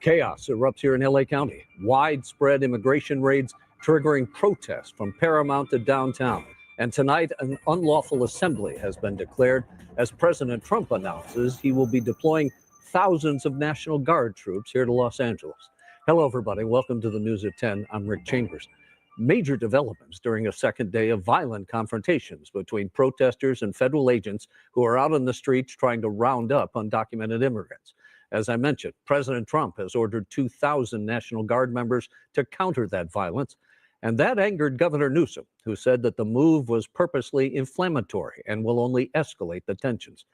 Chaos erupts here in LA County. Widespread immigration raids triggering protests from Paramount to downtown. And tonight, an unlawful assembly has been declared as President Trump announces he will be deploying thousands of National Guard troops here to Los Angeles. Hello, everybody. Welcome to the News at 10. I'm Rick Chambers. Major developments during a second day of violent confrontations between protesters and federal agents who are out on the streets trying to round up undocumented immigrants. As I mentioned, President Trump has ordered 2,000 National Guard members to counter that violence. And that angered Governor Newsom, who said that the move was purposely inflammatory and will only escalate the tensions.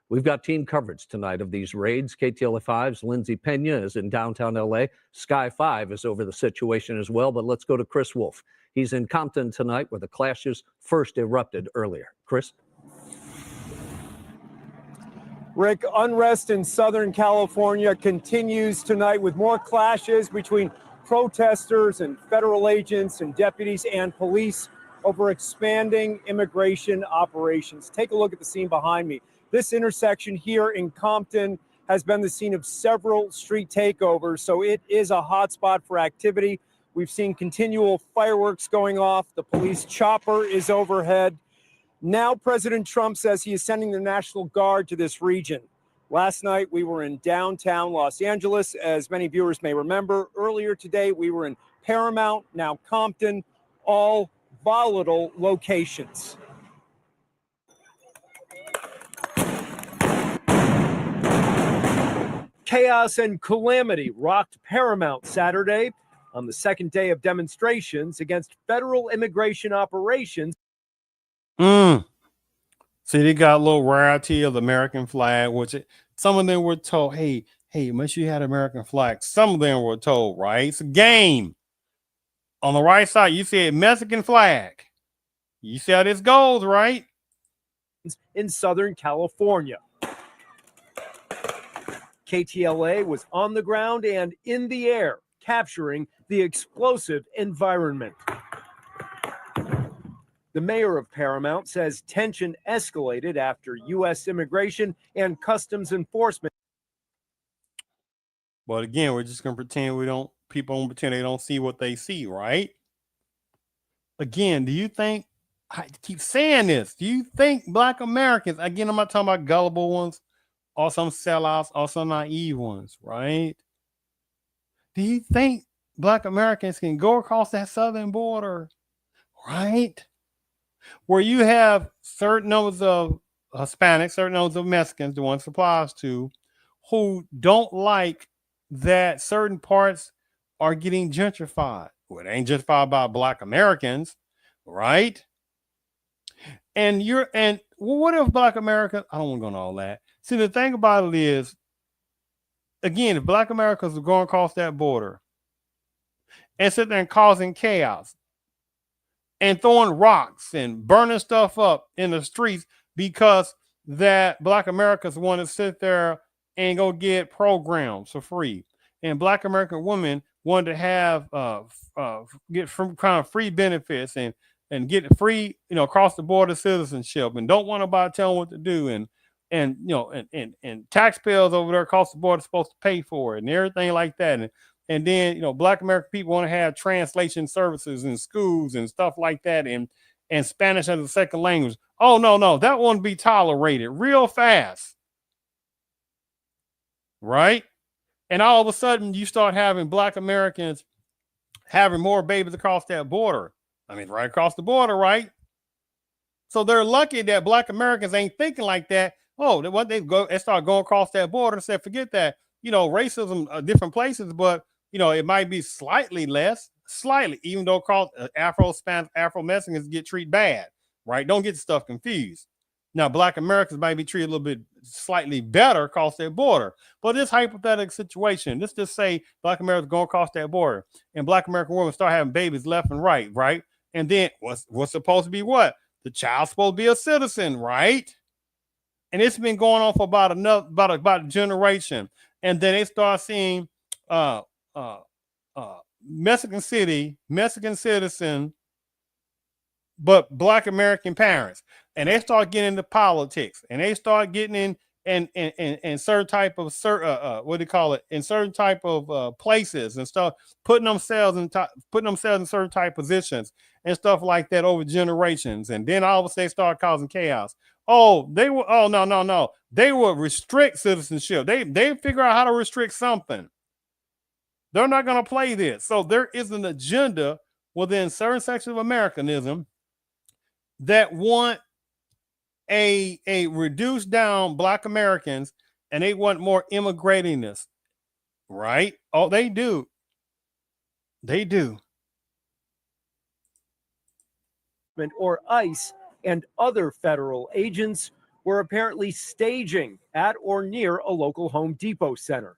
We've got team coverage tonight of these raids. KTLA5's Lindsay Pena is in downtown LA. Sky 5 is over the situation as well. But let's go to Chris Wolf. He's in Compton tonight, where the clashes first erupted earlier. Chris? Rick, unrest in Southern California continues tonight with more clashes between protesters and federal agents and deputies and police over expanding immigration operations. Take a look at the scene behind me. This intersection here in Compton has been the scene of several street takeovers, so it is a hotspot for activity. We've seen continual fireworks going off. The police chopper is overhead. Now President Trump says he is sending the National Guard to this region. Last night, we were in downtown Los Angeles. As many viewers may remember, earlier today, we were in Paramount, now Compton, all volatile locations. Chaos and calamity rocked Paramount Saturday on the second day of demonstrations against federal immigration operations. See, they got a little rarity of the American flag, which some of them were told, hey, make sure you had American flag. Some of them were told, right? It's a game. On the right side, you see a Mexican flag. You see how this goes, right? In Southern California. KTLA was on the ground and in the air, capturing the explosive environment. The mayor of Paramount says tension escalated after U.S. Immigration and Customs Enforcement. But again, we're just going to pretend people don't pretend they don't see what they see, right? Again, do you think, I keep saying this, do you think black Americans, again, I'm not talking about gullible ones or some sellouts or some naive ones, right? Do you think Black Americans can go across that southern border, right? Where you have certain numbers of Hispanics, certain numbers of Mexicans, the ones applies to, who don't like that certain parts are getting gentrified. Well, it ain't gentrified by Black Americans, right? And what if Black America? I don't want to go into all that. See, the thing about it is, again, if Black Americans are going across that border and sit there and causing chaos and throwing rocks and burning stuff up in the streets because that Black Americans want to sit there and go get programs for free, and Black American women wanted to have get from kind of free benefits and get free, across the border citizenship, and don't want nobody telling what to do, and taxpayers over there across the border are supposed to pay for it and everything like that. And then, Black American people want to have translation services in schools and stuff like that, and Spanish as a second language. Oh, no, that won't be tolerated real fast. Right? And all of a sudden, you start having Black Americans having more babies across that border. I mean, right across the border, right? So they're lucky that Black Americans ain't thinking like that. Oh, they start going across that border and said, forget that. Racism, different places, but it might be slightly less, even though Afro-Spanish, Afro-Mexicans get treated bad, right? Don't get stuff confused. Now, Black Americans might be treated a little bit slightly better across their border. But this hypothetical situation, let's just say Black Americans go across that border and Black American women start having babies left and right? And then what's supposed to be what? The child's supposed to be a citizen, right? And it's been going on for about a generation. And then they start seeing Mexican citizen, but Black American parents, and they start getting into politics, and they start getting in certain type of in certain type of places, and start putting themselves in certain type positions and stuff like that over generations, and then all of a sudden they start causing chaos. No, they will restrict citizenship. They figure out how to restrict something. They're not going to play this. So there is an agenda within certain sections of Americanism that want a reduced down Black Americans, and they want more immigratingness, right? Oh, they do. Or ICE and other federal agents were apparently staging at or near a local Home Depot center.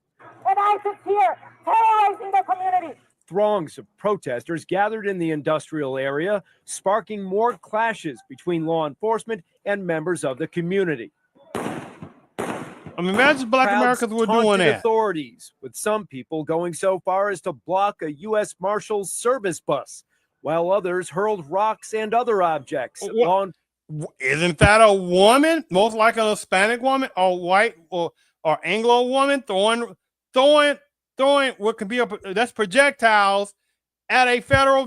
And ICE is here, terrorizing the community. Throngs of protesters gathered in the industrial area, sparking more clashes between law enforcement and members of the community. I mean, imagine Black Americans were doing that. Authorities, with some people going so far as to block a U.S. Marshals service bus, while others hurled rocks and other objects. Isn't that a woman? Most likely a Hispanic woman, or white or Anglo woman throwing what could be that's projectiles at a federal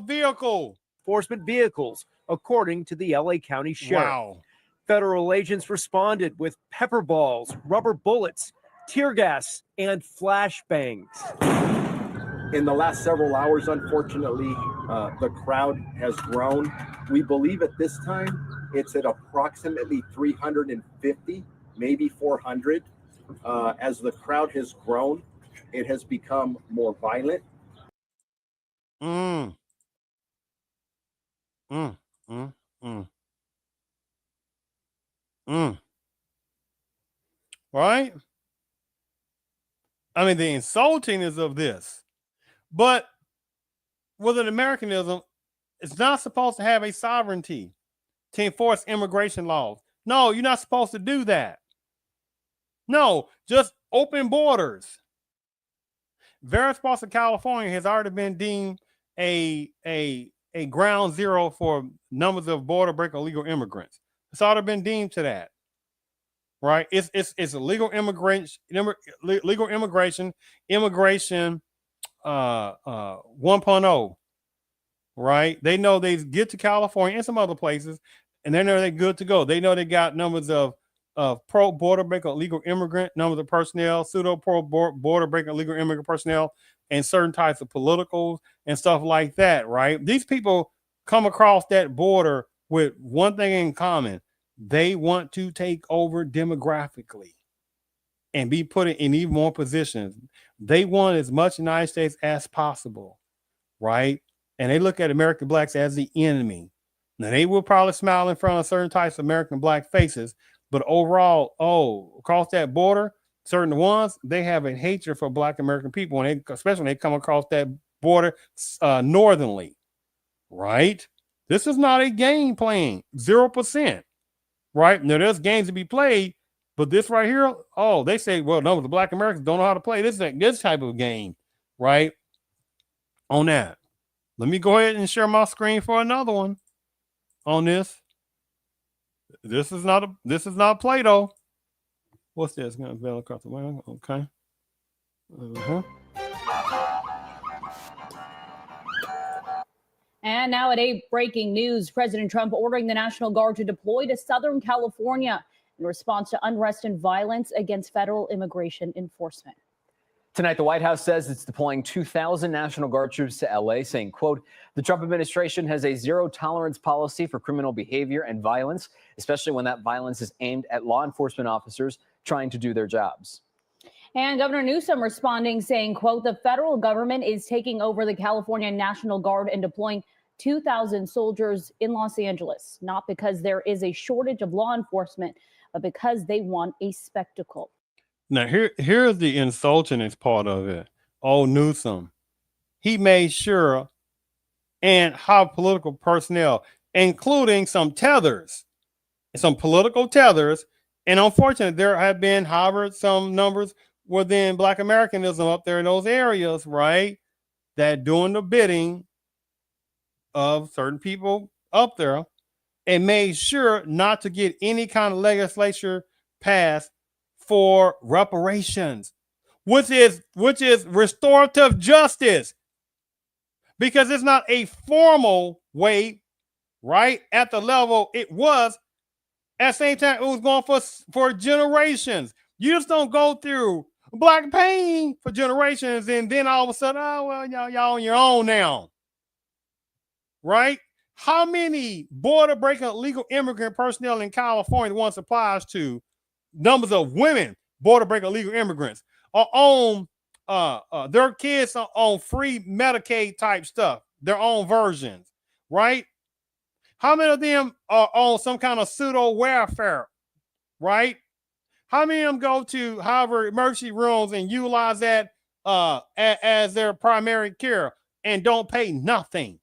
vehicle. Enforcement vehicles, according to the LA County Sheriff. Wow. Federal agents responded with pepper balls, rubber bullets, tear gas, and flashbangs. In the last several hours, unfortunately, the crowd has grown. We believe at this time it's at approximately 350, maybe 400. As the crowd has grown, it has become more violent. Right? I mean, the insultingness of this. But with an Americanism, it's not supposed to have a sovereignty to enforce immigration laws. No, you're not supposed to do that. No, just open borders. Various parts of California has already been deemed a ground zero for numbers of border breaking illegal immigrants. It's already been deemed to that. Right? It's illegal immigration 1.0. Right? They know they get to California and some other places, and they know they're good to go. They know they got numbers of pro border breaking illegal immigrant numbers of personnel, pseudo pro border breaking illegal immigrant personnel. and certain types of politicals and stuff like that, right? These people come across that border with one thing in common. They want to take over demographically and be put in even more positions. They want as much United States as possible, right? And they look at American blacks as the enemy. Now, they will probably smile in front of certain types of American black faces, but overall, across that border, certain ones, they have a hatred for black American people, and especially when they come across that border northernly, right? This is not a game playing 0%, right? Now, there's games to be played, but this right here, they say, well, no, the black Americans don't know how to play this type of game, right? On that. Let me go ahead and share my screen for another one on this. This is not Play-Doh. What's this? Gonna veil across the way. Okay. And now at 8, breaking news. President Trump ordering the National Guard to deploy to Southern California in response to unrest and violence against federal immigration enforcement. Tonight, the White House says it's deploying 2,000 National Guard troops to LA, saying, quote, the Trump administration has a zero-tolerance policy for criminal behavior and violence, especially when that violence is aimed at law enforcement officers trying to do their jobs. And Governor Newsom responding, saying, quote, the federal government is taking over the California National Guard and deploying 2,000 soldiers in Los Angeles, not because there is a shortage of law enforcement, but because they want a spectacle. Now, here's the insultingest part of it. Newsom, he made sure and have political personnel, including some tethers, some political tethers. And unfortunately, there have been, however, some numbers within Black Americanism up there in those areas, right, that doing the bidding of certain people up there, and made sure not to get any kind of legislature passed for reparations, which is restorative justice, because it's not a formal way, right, at the level it was. At the same time, it was going for generations. You just don't go through black pain for generations and then all of a sudden, y'all on your own now, right? How many border breaking illegal immigrant personnel in California once applies to numbers of women border breaking illegal immigrants are on their kids are on free Medicaid type stuff, their own versions, right? How many of them are on some kind of pseudo welfare, right? How many of them go to Harvard emergency rooms and utilize that as their primary care and don't pay nothing,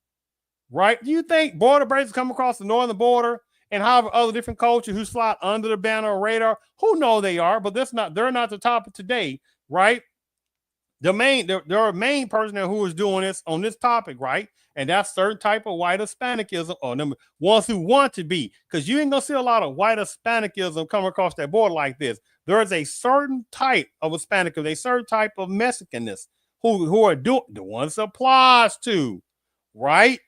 right? Do you think border breakers come across the northern border and have other different cultures who slide under the banner or radar? Who know they are, but they're not the topic today, right? Their main person who is doing this on this topic, right? And that's certain type of white Hispanicism, or number ones who want to be, because you ain't gonna see a lot of white Hispanicism come across that border like this. There is a certain type of Hispanicism, a certain type of Mexicanness who are doing the ones it applies to, right?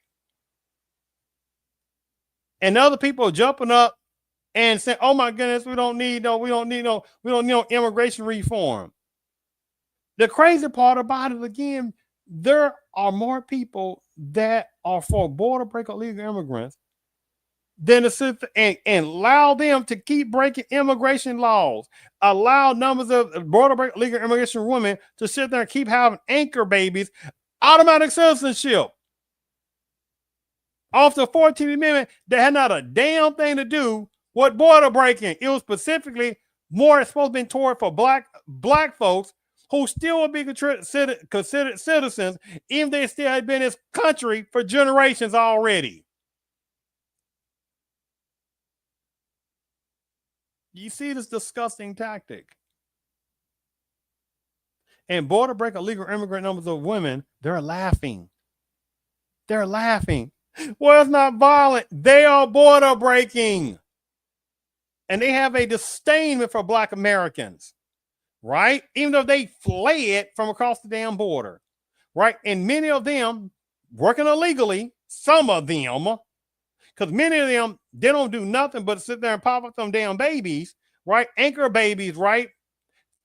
And other people are jumping up and saying, "Oh my goodness, we don't need no immigration reform." The crazy part about it, again, there are more people that are for border break illegal immigrants than to sit and allow them to keep breaking immigration laws, allow numbers of border break illegal immigration women to sit there and keep having anchor babies, automatic citizenship. Off the 14th Amendment, that had not a damn thing to do with border breaking. It was specifically more supposed to be toward for black folks who still would be considered citizens, even if they still had been in this country for generations already. You see this disgusting tactic. And border break illegal immigrant numbers of women, they're laughing. They're laughing. Well, it's not violent. They are border breaking. And they have a disdain for Black Americans, right? Even though they fled from across the damn border, right? And many of them working illegally, some of them, because many of them, they don't do nothing but sit there and pop up them damn babies, right? Anchor babies, right?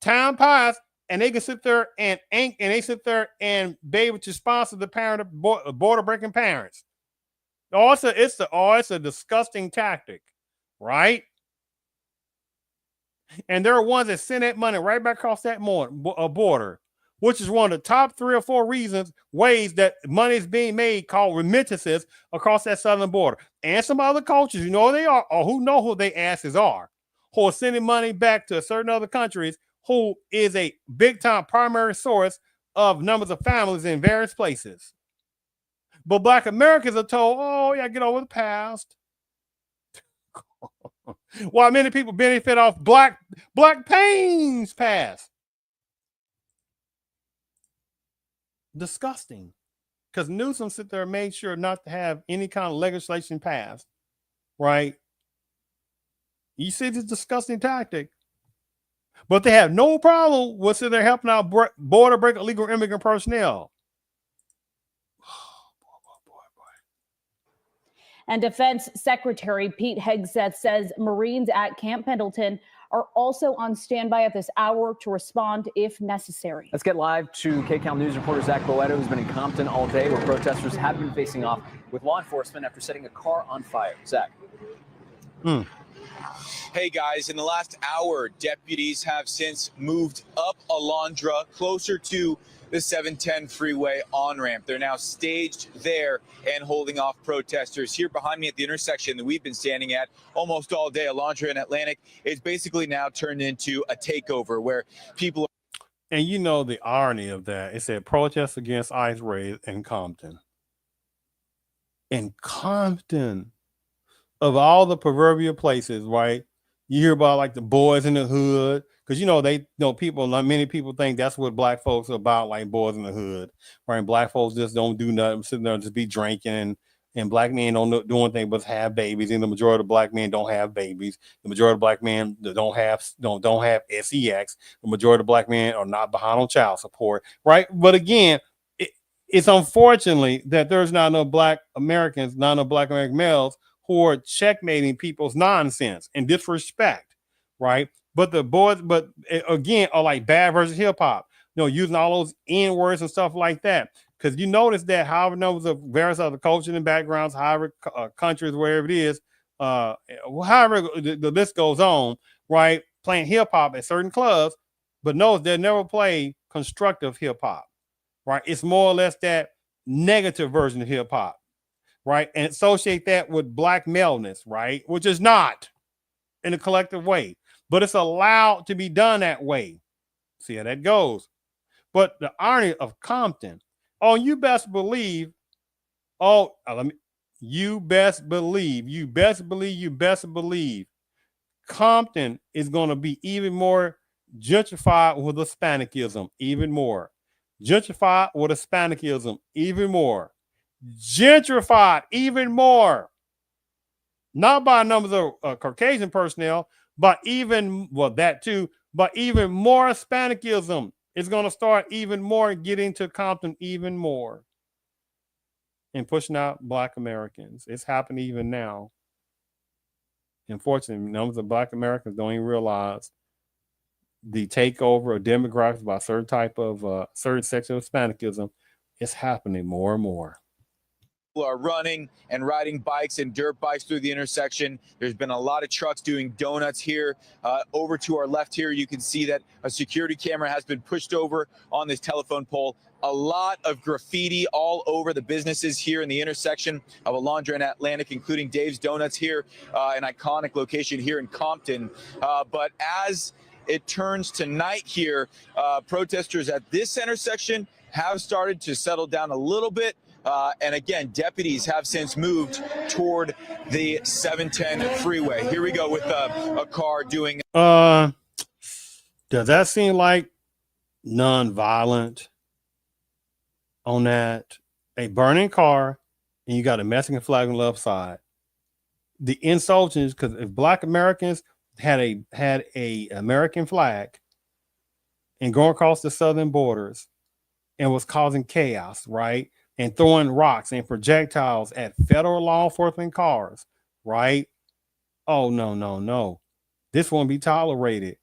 Time passed, and they can sit there and they sit there and be able to sponsor the parent of border breaking parents. It's a disgusting tactic, right? And there are ones that send that money right back across that border, which is one of the top 3 or 4 ways that money is being made, called remittances, across that southern border. And some other cultures, you know who they are, or who know who they asses are, who are sending money back to certain other countries, who is a big time primary source of numbers of families in various places. But Black Americans are told, oh yeah, get over the past. While many people benefit off black pains past. Disgusting. Because Newsom sit there and made sure not to have any kind of legislation passed, right? You see this disgusting tactic. But they have no problem with sitting there helping out border break illegal immigrant personnel. And Defense Secretary Pete Hegseth says Marines at Camp Pendleton are also on standby at this hour to respond if necessary. Let's get live to KCAL News reporter Zach Boetta, who's been in Compton all day, where protesters have been facing off with law enforcement after setting a car on fire. Zach. Hey guys, in the last hour, deputies have since moved up Alondra closer to the 710 freeway on-ramp. They're now staged there and holding off protesters. Here behind me at the intersection that we've been standing at almost all day, Alondra and Atlantic, is basically now turned into a takeover where people are. And you know the irony of that. It said protests against ICE raids in Compton. In Compton, of all the proverbial places, right? You hear about like the boys in the hood, because many people think that's what black folks are about, like boys in the hood, right? Black folks just don't do nothing, sitting there and just be drinking, and black men don't do anything but have babies, and the majority of black men don't have babies. The majority of black men don't have sex. The majority of black men are not behind on child support, right? But again, it's unfortunately that there's not enough black Americans, not enough black American males who are checkmating people's nonsense and disrespect, right? But the boys, again, are like bad versus hip hop, using all those N words and stuff like that. Because you notice that however numbers of various other cultures and backgrounds, however countries, wherever it is, however the list goes on, right? Playing hip hop at certain clubs, but notice they never play constructive hip hop, right? It's more or less that negative version of hip hop, right? And associate that with black maleness, right? Which is not in a collective way, but it's allowed to be done that way. See how that goes. But the irony of Compton, you best believe, you best believe Compton is going to be even more gentrified with Hispanicism, even more. Gentrified with Hispanicism, even more. Gentrified even more. Not by numbers of Caucasian personnel, but that too, but even more Hispanicism is going to start even more, getting to Compton even more and pushing out black Americans. It's happening even now. Unfortunately, numbers of black Americans don't even realize the takeover of demographics by certain type of certain section of Hispanicism is happening more and more. Are running and riding bikes and dirt bikes through the intersection. There's been a lot of trucks doing donuts here. Over to our left here, you can see that a security camera has been pushed over on this telephone pole. A lot of graffiti all over the businesses here in the intersection of Alondra and Atlantic, including Dave's Donuts here, an iconic location here in Compton. But as it turns to night here, protesters at this intersection have started to settle down a little bit. And again, deputies have since moved toward the 710 freeway. Here we go with a car doing. Does that seem like non-violent on that? A burning car and you got a Mexican flag on the left side. The insulting, because if black Americans had a American flag and going across the southern borders and was causing chaos, right? And throwing rocks and projectiles at federal law enforcement cars, right? Oh, no. This won't be tolerated.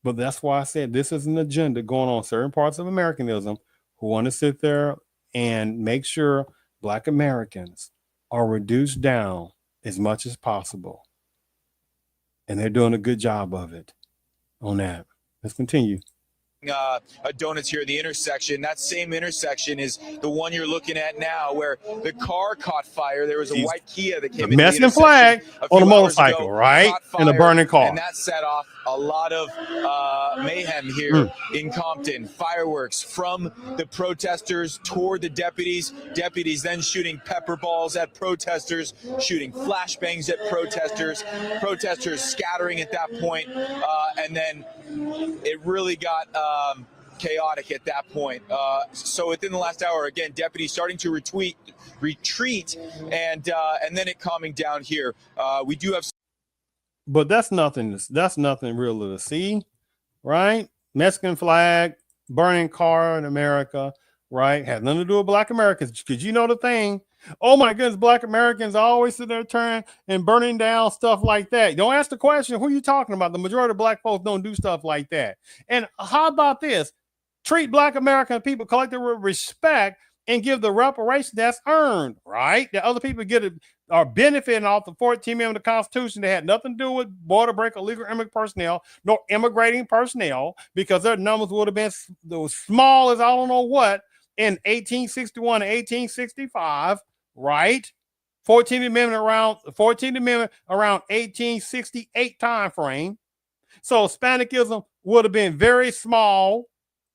But that's why I said this is an agenda going on certain parts of Americanism who want to sit there and make sure Black Americans are reduced down as much as possible. And they're doing a good job of it on that. Let's continue. Donuts here at the intersection. That same intersection is the one you're looking at now, where the car caught fire. There was a white Kia that came into the Mexican flag on a motorcycle, right? In a burning car. And that set off a lot of mayhem here in Compton. Fireworks from the protesters toward the deputies. Deputies then shooting pepper balls at protesters, shooting flashbangs at protesters. Protesters scattering at that point, and then it really got chaotic at that point. So within the last hour, again, deputies starting to retreat, and then it calming down here. We do have, but that's nothing. That's nothing real to see, right? Mexican flag, burning car in America, right? Had nothing to do with Black Americans, because you know the thing. Oh my goodness, Black Americans always sit there turning and burning down stuff like that. Don't ask the question, who are you talking about? The majority of Black folks don't do stuff like that. And how about this? Treat Black American people collectively with respect and give the reparation that's earned, right? That other people are benefiting off the 14th Amendment of the Constitution. They had nothing to do with border break, illegal immigrant personnel, nor immigrating personnel, because their numbers would have been small as I don't know what in 1861 and 1865, right? 14th Amendment around 1868 time frame. So Hispanicism would have been very small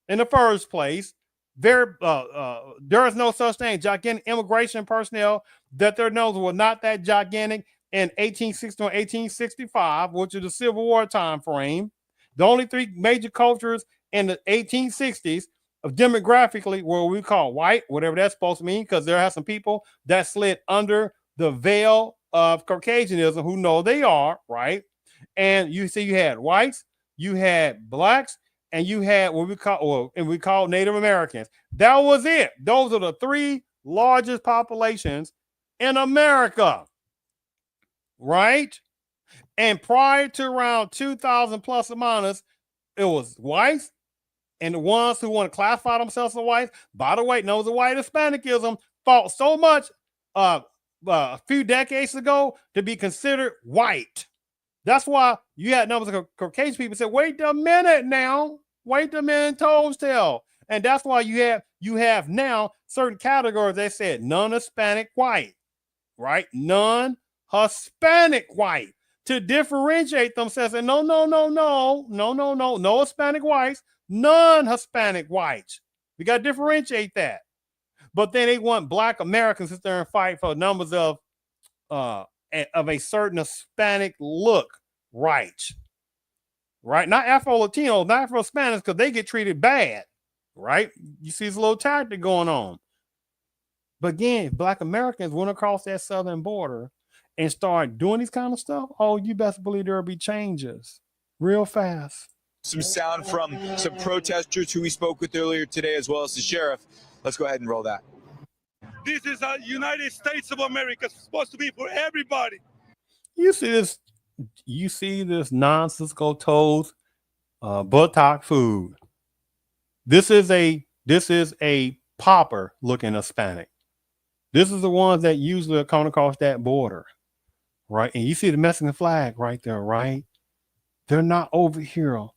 in the first place. There is no such thing, gigantic immigration personnel, that their numbers were not that gigantic in 1860 or 1865, which is the Civil War time frame. The only three major cultures in the 1860s of demographically were what we call white, whatever that's supposed to mean, because there are some people that slid under the veil of Caucasianism who know they are, right? And you see, you had whites, you had blacks, and you had what we call Native Americans. That was it. Those are the three largest populations in America, right? And prior to around 2000 plus or minus, it was whites, and the ones who want to classify themselves as whites, by the way, knows the white Hispanicism fought so much a few decades ago to be considered white. That's why you had numbers of Caucasian people say, wait a minute now, wait a minute, toes tell. And that's why you have now certain categories that said non-Hispanic white, right? Non-Hispanic white, to differentiate themselves. And no Hispanic whites, non-Hispanic whites. We got to differentiate that. But then they want Black Americans to sit there and fight for numbers of a certain Hispanic look, right? Not Afro-Latino, not Afro-Spanish, because they get treated bad, right? You see this little tactic going on. But again, if Black Americans went across that southern border and start doing these kind of stuff, oh, you best believe there'll be changes real fast. some sound from some protesters who we spoke with earlier today, as well as the sheriff. Let's go ahead and roll that. This is a United States of America. It's supposed to be for everybody. You see this nonsensical toast, buttock food. This is a popper looking Hispanic. This is the ones that usually come across that border, right? And you see the Mexican flag right there, right? They're not over here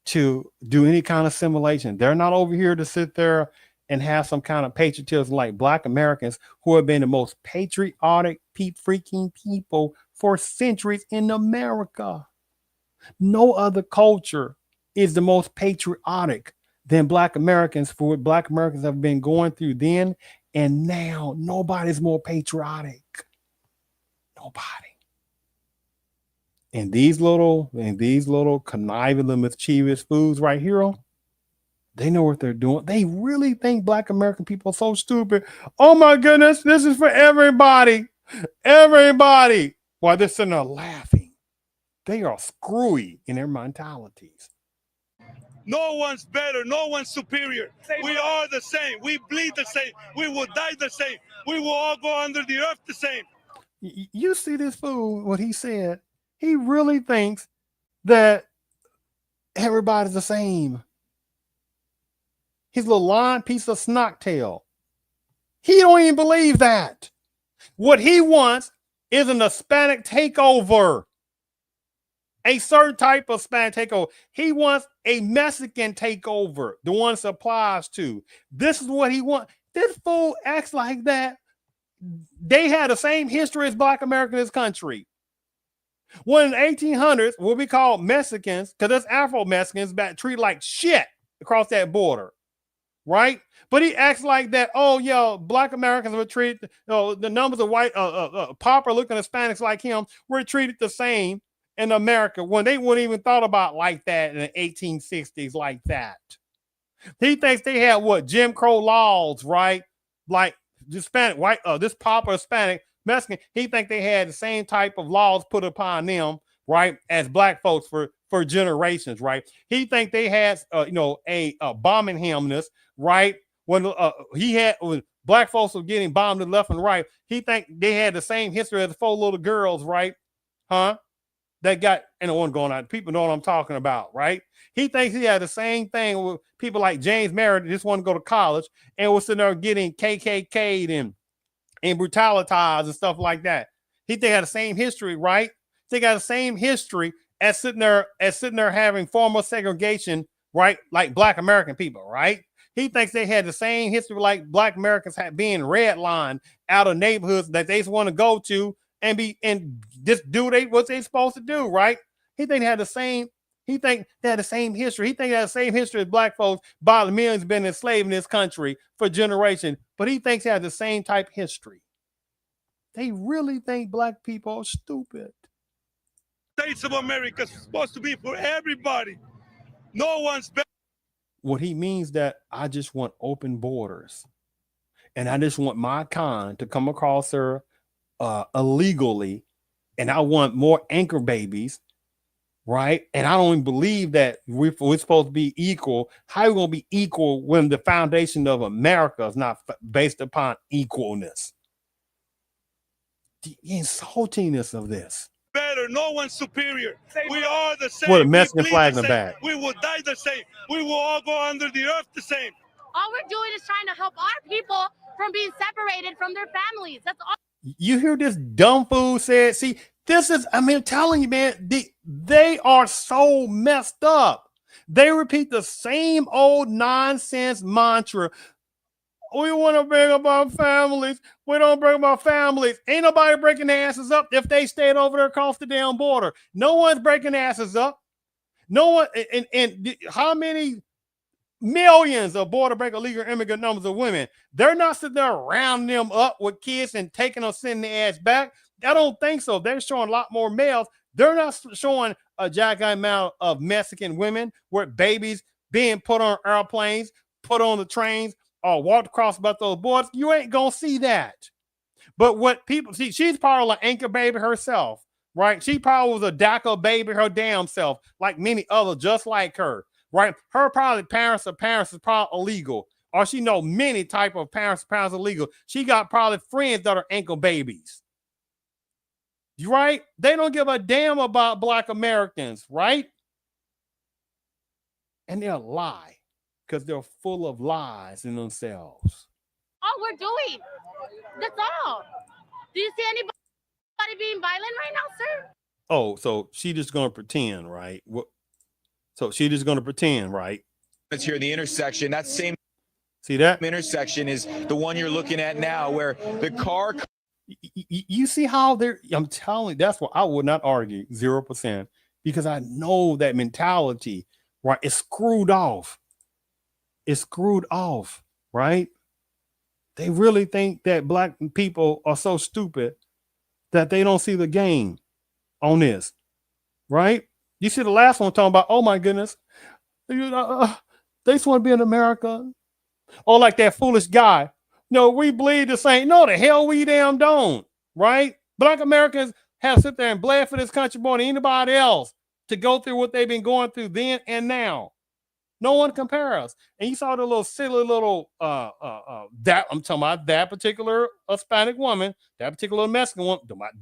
to do any kind of assimilation. They're not over here to sit there and have some kind of patriotism like Black Americans, who have been the most patriotic freaking people for centuries in America. No other culture is the most patriotic than Black Americans, for what Black Americans have been going through then and now. Nobody's more patriotic. Nobody. And these little conniving, mischievous fools right here, they know what they're doing. They really think Black American people are so stupid. Oh my goodness, this is for everybody. Everybody. While they're sitting there laughing. They are screwy in their mentalities. No one's better. No one's superior. We are the same. We bleed the same. We will die the same. We will all go under the earth the same. You see this fool, what he said. He really thinks that everybody's the same. His little lying piece of snocktail. He don't even believe that. What he wants is an Hispanic takeover. A certain type of Hispanic takeover. He wants a Mexican takeover, the one this applies to. This is what he wants. This fool acts like that. They had the same history as Black Americans in this country. When in the 1800s, what we call Mexicans, because there's Afro-Mexicans back treated like shit across that border, right? But he acts like that. Oh, yeah, Black Americans were treated. The numbers of white, pauper-looking Hispanics like him were treated the same in America when they wouldn't even thought about like that in the 1860s, like that. He thinks they had what Jim Crow laws, right? Like Hispanic, white, this pauper Hispanic Mexican. He think they had the same type of laws put upon them, right, as Black folks for generations, right? He think they had, a bombing himness, right? When when Black folks were getting bombed left and right, he think they had the same history as the 4 little girls, right? Huh? That got, and the one going out. People know what I'm talking about, right? He thinks he had the same thing with people like James Merritt, just want to go to college and was sitting there getting KKK'd and brutalized and stuff like that. He think had the same history, right? They got the same history as sitting there having formal segregation, right? Like Black American people, right? He thinks they had the same history like Black Americans had being redlined out of neighborhoods that they just want to go to and just do what they supposed to do, right? He think they had the same. He think they had the same history. He think they had the same history as Black folks by the millions been enslaved in this country for generations. But he thinks they have the same type of history. They really think Black people are stupid. States of America is supposed to be for everybody. No one's better. What he means that I just want open borders, and I just want my kind to come across there illegally, and I want more anchor babies, right? And I don't even believe that we're supposed to be equal. How are we going to be equal when the foundation of America is not based upon equalness? The insultingness of this. Better, no one's superior. We are the same. What a Mexican flag in the back. We will die the same. We will all go under the earth the same. All we're doing is trying to help our people from being separated from their families. That's all. You hear this dumb fool said, see, this is, I mean, I'm telling you, man, they are so messed up. They repeat the same old nonsense mantra. We want to bring up our families. We don't bring up our families. Ain't nobody breaking their asses up if they stayed over there across the damn border. No one's breaking their asses up. No one, and how many millions of border break illegal immigrant numbers of women? They're not sitting there rounding them up with kids and taking them, sending their ass back. I don't think so. They're showing a lot more males. They're not showing a gigantic amount of Mexican women with babies being put on airplanes, put on the trains, or walked across about those borders. You ain't gonna see that. But what people see, she's probably an anchor baby herself, right? She probably was a DACA baby her damn self, like many others just like her, right? Her probably parents is probably illegal, or she know many type of parents illegal. She got probably friends that are ankle babies, right? They don't give a damn about Black Americans, right? And they'll lie because they're full of lies in themselves. All we're doing. That's all. Do you see anybody being violent right now, sir? Oh, so she just gonna pretend, right? So she just gonna pretend, right? It's here, the intersection. That same see that intersection is the one you're looking at now, where the car. You see how they're. I'm telling you, that's what I would not argue 0% because I know that mentality, right? It's screwed off. It's screwed off, right? They really think that Black people are so stupid that they don't see the game on this, right? You see the last one talking about, oh my goodness, they just want to be in America. Or like that foolish guy, no, we bleed the same. No, the hell we damn don't, right? Black Americans have sit there and bled for this country more than anybody else to go through what they've been going through then and now. No one compares. And you saw the little silly little that I'm talking about that particular Hispanic woman, that particular Mexican one,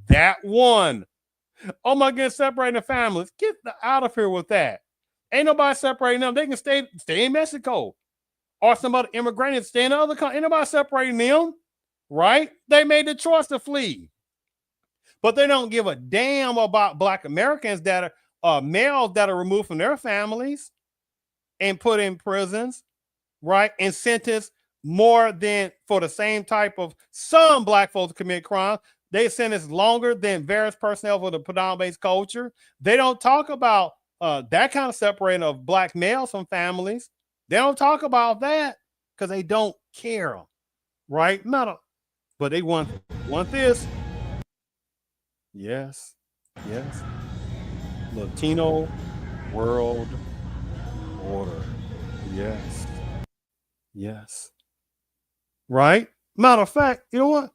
that one. Oh my goodness, separating the families. Get out of here with that. Ain't nobody separating them. They can stay in Mexico or some other immigrants stay in other countries. Ain't nobody separating them, right? They made the choice to flee. But they don't give a damn about Black Americans that are males that are removed from their families and put in prisons, right? And sentenced more than for the same type of some Black folks commit crimes. They sentence longer than various personnel for the predominant culture. They don't talk about that kind of separating of Black males from families. They don't talk about that because they don't care, right? But they want this. Yes, yes. Latino world order. Yes, yes. Right? Matter of fact, you know what?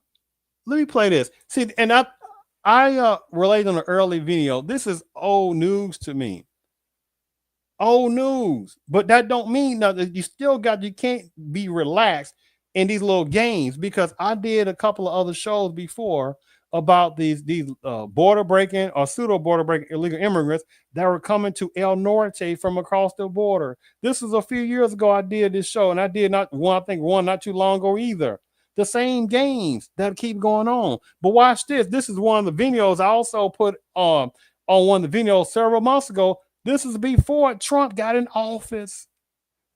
Let me play this. See, and I relayed on an early video. This is old news to me. Old news. But that don't mean nothing. You can't be relaxed in these little games, because I did a couple of other shows before about these border breaking or pseudo border breaking illegal immigrants that were coming to El Norte from across the border. This was a few years ago. I did this show, and I did not too long ago either. The same games that keep going on. But watch this. This is one of the videos I also put on one of the videos several months ago. This is before Trump got in office,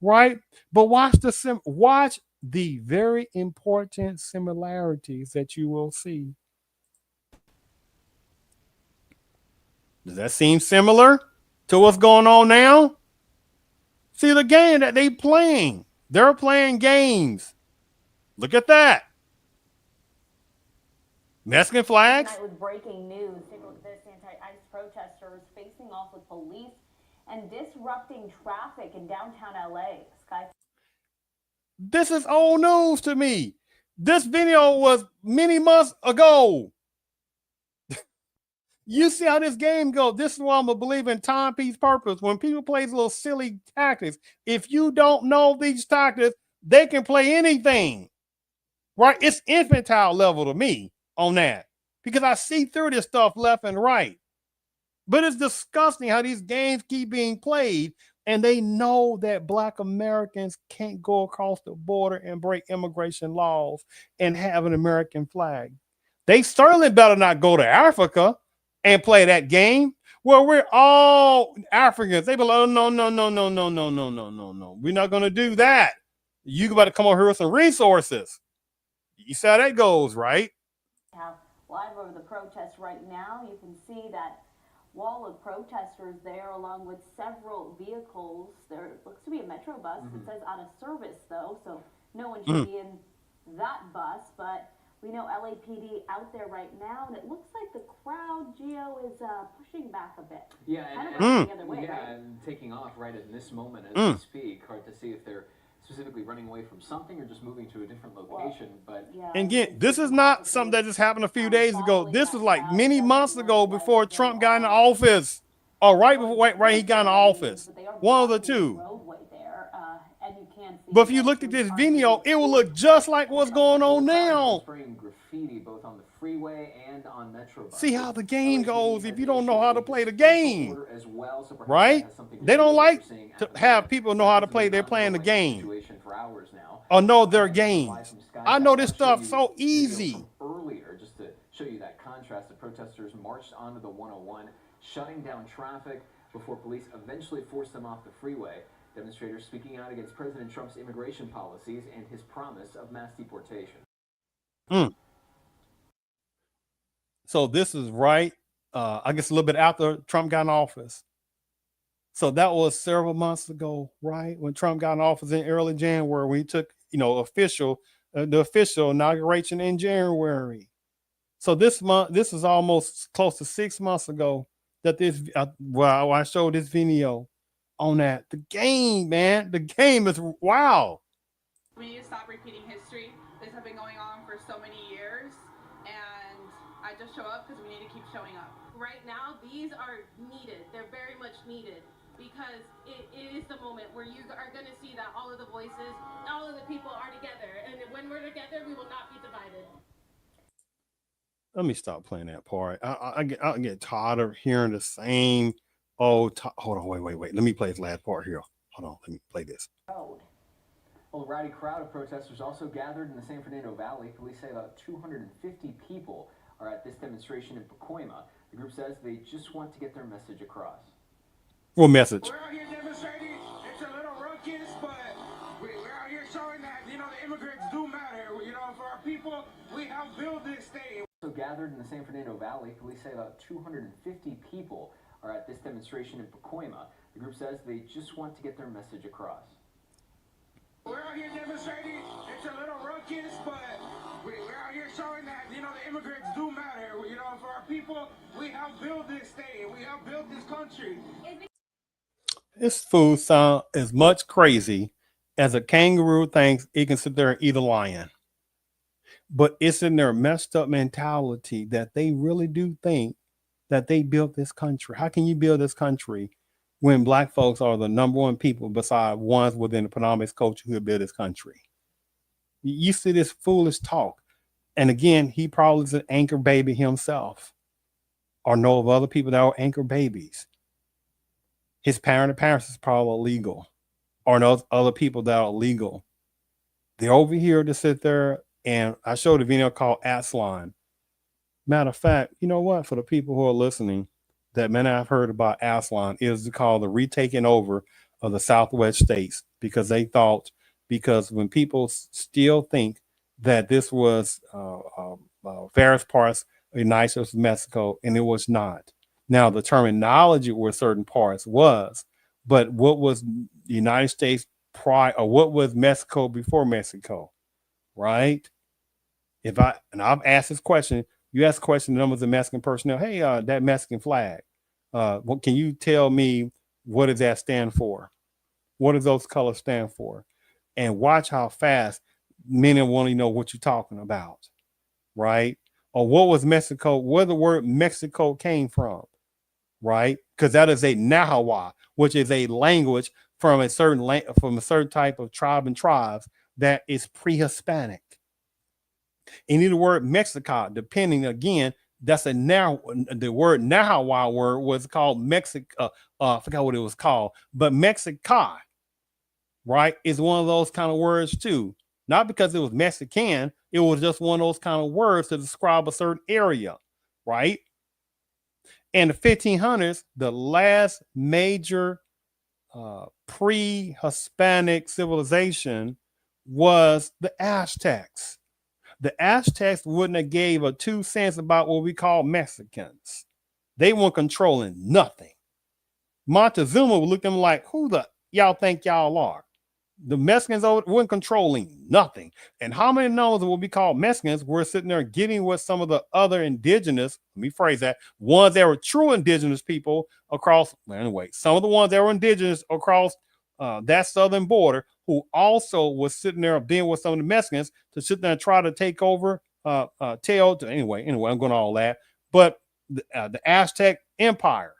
right? But watch the very important similarities that you will see. Does that seem similar to what's going on now? See the game that they playing. They're playing games. Look at that. Mexican flags. Tonight with breaking news. Take a look at this. Anti-ICE protesters facing off with police and disrupting traffic in downtown LA. This is old news to me. This video was many months ago. You see how this game goes. This is why I'm a believer in time, peace, purpose. When people play these little silly tactics, if you don't know these tactics, they can play anything, right? It's infantile level to me on that, because I see through this stuff left and right. But it's disgusting how these games keep being played, and they know that Black Americans can't go across the border and break immigration laws and have an American flag. They certainly better not go to Africa and play that game where we're all Africans. They be like, oh, no. We're not going to do that. You got to come over here with some resources. You see how that goes, right? Live over the protests right now, you can see that wall of protesters there, along with several vehicles. There looks to be a Metro bus. It says out of service, though, so no one should be in that bus. But we know LAPD out there right now, and it looks like the crowd, Gio, is pushing back a bit. Yeah, the other way, right? and taking off right in this moment as we speak. Hard to see if they're specifically running away from something or just moving to a different location. But and again, this is not something that just happened a few days ago. This was like many months ago, before Trump got in office, or right before he got in office. One of the two. But if you looked at this video, it will look just like what's going on now. Graffiti both on the freeway and on Metro buses. See how the game goes if you don't know how to play the game, right? They don't like to have people know how to play. They're playing the game or know their games. I know this stuff so easy. Earlier, just to show you that contrast, the protesters marched onto the 101, shutting down traffic before police eventually forced them off the freeway. Demonstrators speaking out against President Trump's immigration policies and his promise of mass deportation. So this is right, I guess a little bit after Trump got in office. So that was several months ago, right? When Trump got in office in early January, when he took, the official inauguration in January. So this month, this is almost close to 6 months ago that I showed this video on that. The game, man, the game is wow. We need to stop repeating history. This has been going on for so many years, and I just show up because we need to keep showing up. Right now, these are needed. They're very much needed, because it is the moment where you are going to see that all of the voices, all of the people are together, and when we're together, we will not be divided. Let me stop playing that part. I get tired of hearing the same Oh, hold on, wait. Let me play this last part here. Hold on, let me play this. Well, a rowdy crowd of protesters also gathered in the San Fernando Valley. Police say about 250 people are at this demonstration in Pacoima. The group says they just want to get their message across. What message? We're out here demonstrating. It's a little ruckus, but we're out here showing that, you know, the immigrants do matter. You know, for our people, we help build this state. Also gathered in the San Fernando Valley. Police say about 250 people are at this demonstration in Pacoima. The group says they just want to get their message across. We're out here demonstrating. It's a little ruckus, but we're out here showing that, you know, the immigrants do matter. You know, for our people, we help build this state. We help build this country. This food sound as much crazy as a kangaroo thinks it can sit there and eat a lion. But it's in their messed up mentality that they really do think that they built this country. How can you build this country when black folks are the #1 people beside ones within the predominant culture who build this country? You see this foolish talk. And again, he probably is an anchor baby himself, or know of other people that are anchor babies. His parents is probably illegal, or knows other people that are illegal. They're over here to sit there, and I showed a video called Aslan. Matter of fact, you know what? For the people who are listening that may not have heard about Aslan, it is called the retaking over of the Southwest states, because they thought, because when people still think that this was various parts of the United States of Mexico, and it was not. Now, the terminology with certain parts was, but what was the United States prior, or what was Mexico before Mexico, right? I've asked this question, you ask a question to numbers of Mexican personnel, hey, that Mexican flag, what can you tell me, what does that stand for? What does those colors stand for? And watch how fast men want to know what you're talking about, right? Or what was Mexico, where the word Mexico came from, right? Because that is a Nahuatl, which is a language from a certain type of tribe and tribes that is pre-Hispanic. And the word Mexico, depending again, that's the word Nahuatl word was called Mexico. I forgot what it was called, but Mexica, right, is one of those kind of words too. Not because it was Mexican, it was just one of those kind of words to describe a certain area, right? In the 1500s, the last major pre-Hispanic civilization was the Aztecs. The Aztecs wouldn't have gave a 2 cents about what we call Mexicans. They weren't controlling nothing. Montezuma would look at them like, who the y'all think y'all are? The Mexicans weren't controlling nothing. And how many numbers of what we call Mexicans were sitting there getting with some of the other indigenous, let me phrase that, ones that were true indigenous people across, well, anyway, some of the ones that were indigenous across that southern border, who also was sitting there being with some of the Mexicans to sit there and try to take over anyway, I'm going to all that. But the Aztec Empire,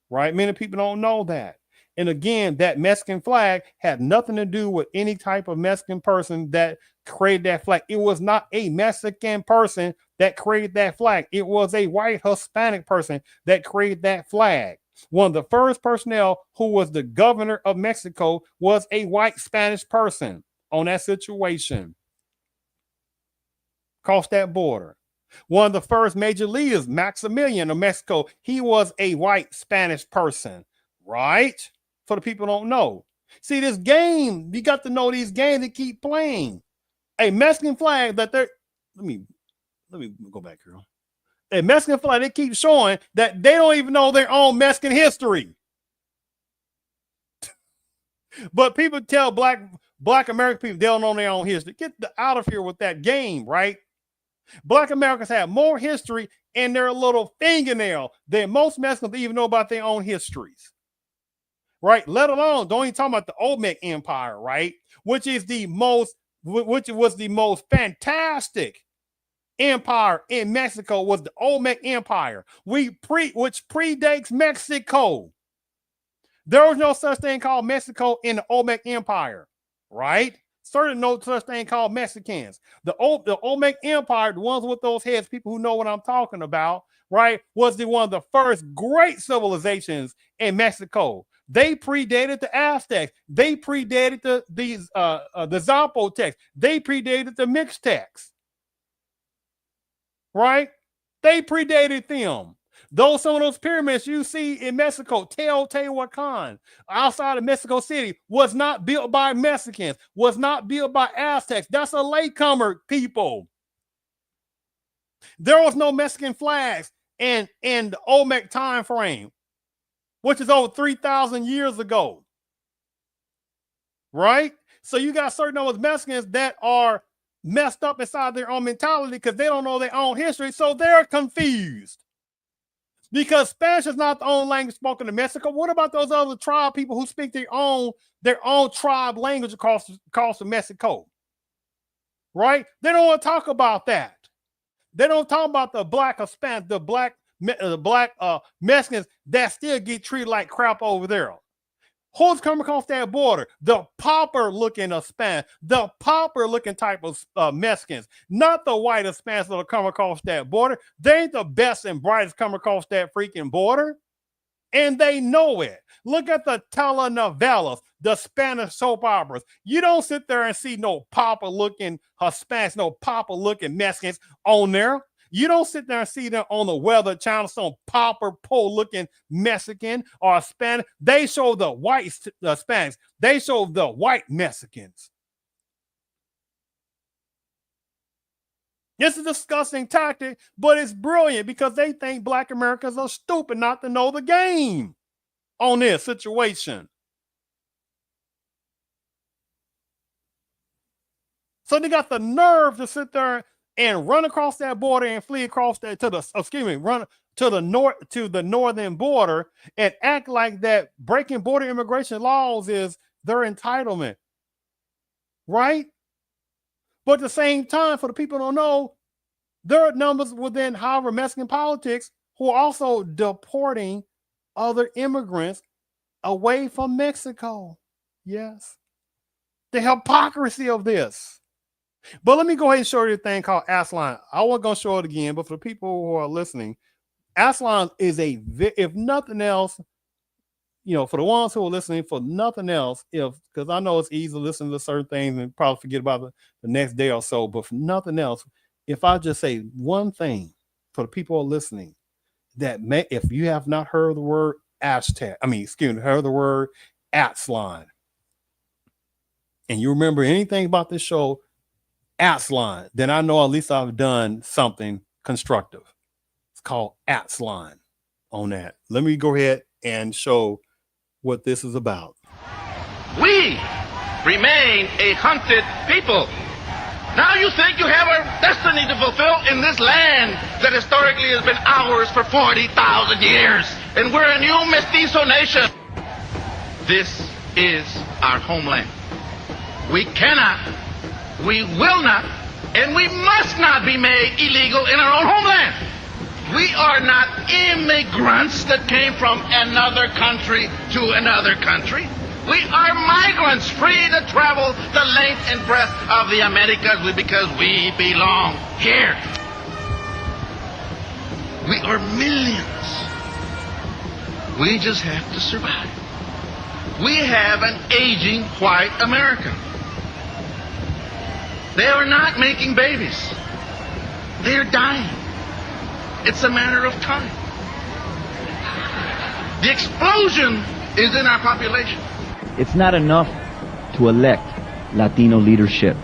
right? Many people don't know that. And again, that Mexican flag had nothing to do with any type of Mexican person that created that flag. It was not a Mexican person that created that flag. It was a white Hispanic person that created that flag. One of the first personnel who was the governor of Mexico was a white Spanish person on that situation. Across that border. One of the first major leaders, Maximilian of Mexico, he was a white Spanish person, right? For the people who don't know. See, this game, you got to know these games that keep playing. A Mexican flag that they're, let me go back here. A Mexican flag, they keep showing that they don't even know their own Mexican history. But people tell black American people they don't know their own history. Get out of here with that game, right? Black Americans have more history in their little fingernail than most Mexicans even know about their own histories. Right? Let alone, don't even talk about the Olmec Empire, right? Which was the most fantastic empire in Mexico, was the Olmec Empire. Which predates Mexico. There was no such thing called Mexico in the Olmec Empire, right? certain no such thing called Mexicans. The Olmec Empire, the ones with those heads, people who know what I'm talking about, right, was one of the first great civilizations in Mexico. They predated the Aztecs. They predated the Zapotecs. They predated the Mixtecs. Right? They predated them. Some of those pyramids you see in Mexico, Teotihuacan, outside of Mexico City, was not built by Mexicans, was not built by Aztecs. That's a latecomer people. There was no Mexican flags in the Olmec time frame, which is over 3,000 years ago. Right? So you got certain of those Mexicans that are messed up inside their own mentality because they don't know their own history, so they're confused. Because Spanish is not the only language spoken in Mexico. What about those other tribe people who speak their own tribe language across Mexico? Right? They don't want to talk about that. They don't talk about the black Hispanic, the black Mexicans that still get treated like crap over there. Who's coming across that border? The pauper-looking Hispanic, the pauper-looking type of Mexicans, not the white Hispanics that'll come across that border. They ain't the best and brightest come across that freaking border, and they know it. Look at the telenovelas, the Spanish soap operas. You don't sit there and see no pauper-looking Hispanics, no pauper-looking Mexicans on there. You don't sit there and see them on the Weather Channel, some pauper pole-looking Mexican or Hispanic. They show the white Hispanics. They show the white Mexicans. It's a disgusting tactic, but it's brilliant because they think Black Americans are stupid not to know the game on this situation. So they got the nerve to sit there and run across that border and flee across that run to the northern border and act like that breaking border immigration laws is their entitlement, right? But at the same time, for the people who don't know, there are numbers within, however, Mexican politics who are also deporting other immigrants away from Mexico. Yes, the hypocrisy of this. But let me go ahead and show you a thing called Aslan. I wasn't going to show it again, but for the people who are listening, Aslan is if nothing else, for the ones who are listening, for nothing else, because I know it's easy to listen to certain things and probably forget about the next day or so, but for nothing else, if I just say one thing for the people who are listening, that if you have not heard the word heard the word Aslan, and you remember anything about this show, Aslan, then I know at least I've done something constructive. It's called Aslan on that. Let me go ahead and show what this is about. We remain a hunted people. Now you think you have a destiny to fulfill in this land that historically has been ours for 40,000 years. And we're a new mestizo nation. This is our homeland. We cannot, we will not, and we must not be made illegal in our own homeland. We are not immigrants that came from another country to another country. We are migrants free to travel the length and breadth of the Americas because we belong here. We are millions. We just have to survive. We have an aging white America. They are not making babies. They are dying. It's a matter of time. The explosion is in our population. It's not enough to elect Latino leadership.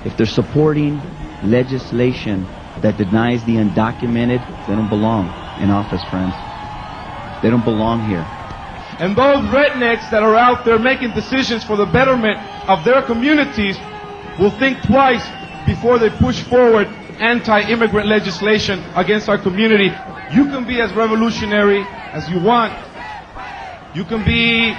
If they're supporting legislation that denies the undocumented, they don't belong in office, friends. They don't belong here. And those rednecks that are out there making decisions for the betterment of their communities will think twice before they push forward anti-immigrant legislation against our community. You can be as revolutionary as you want. You can be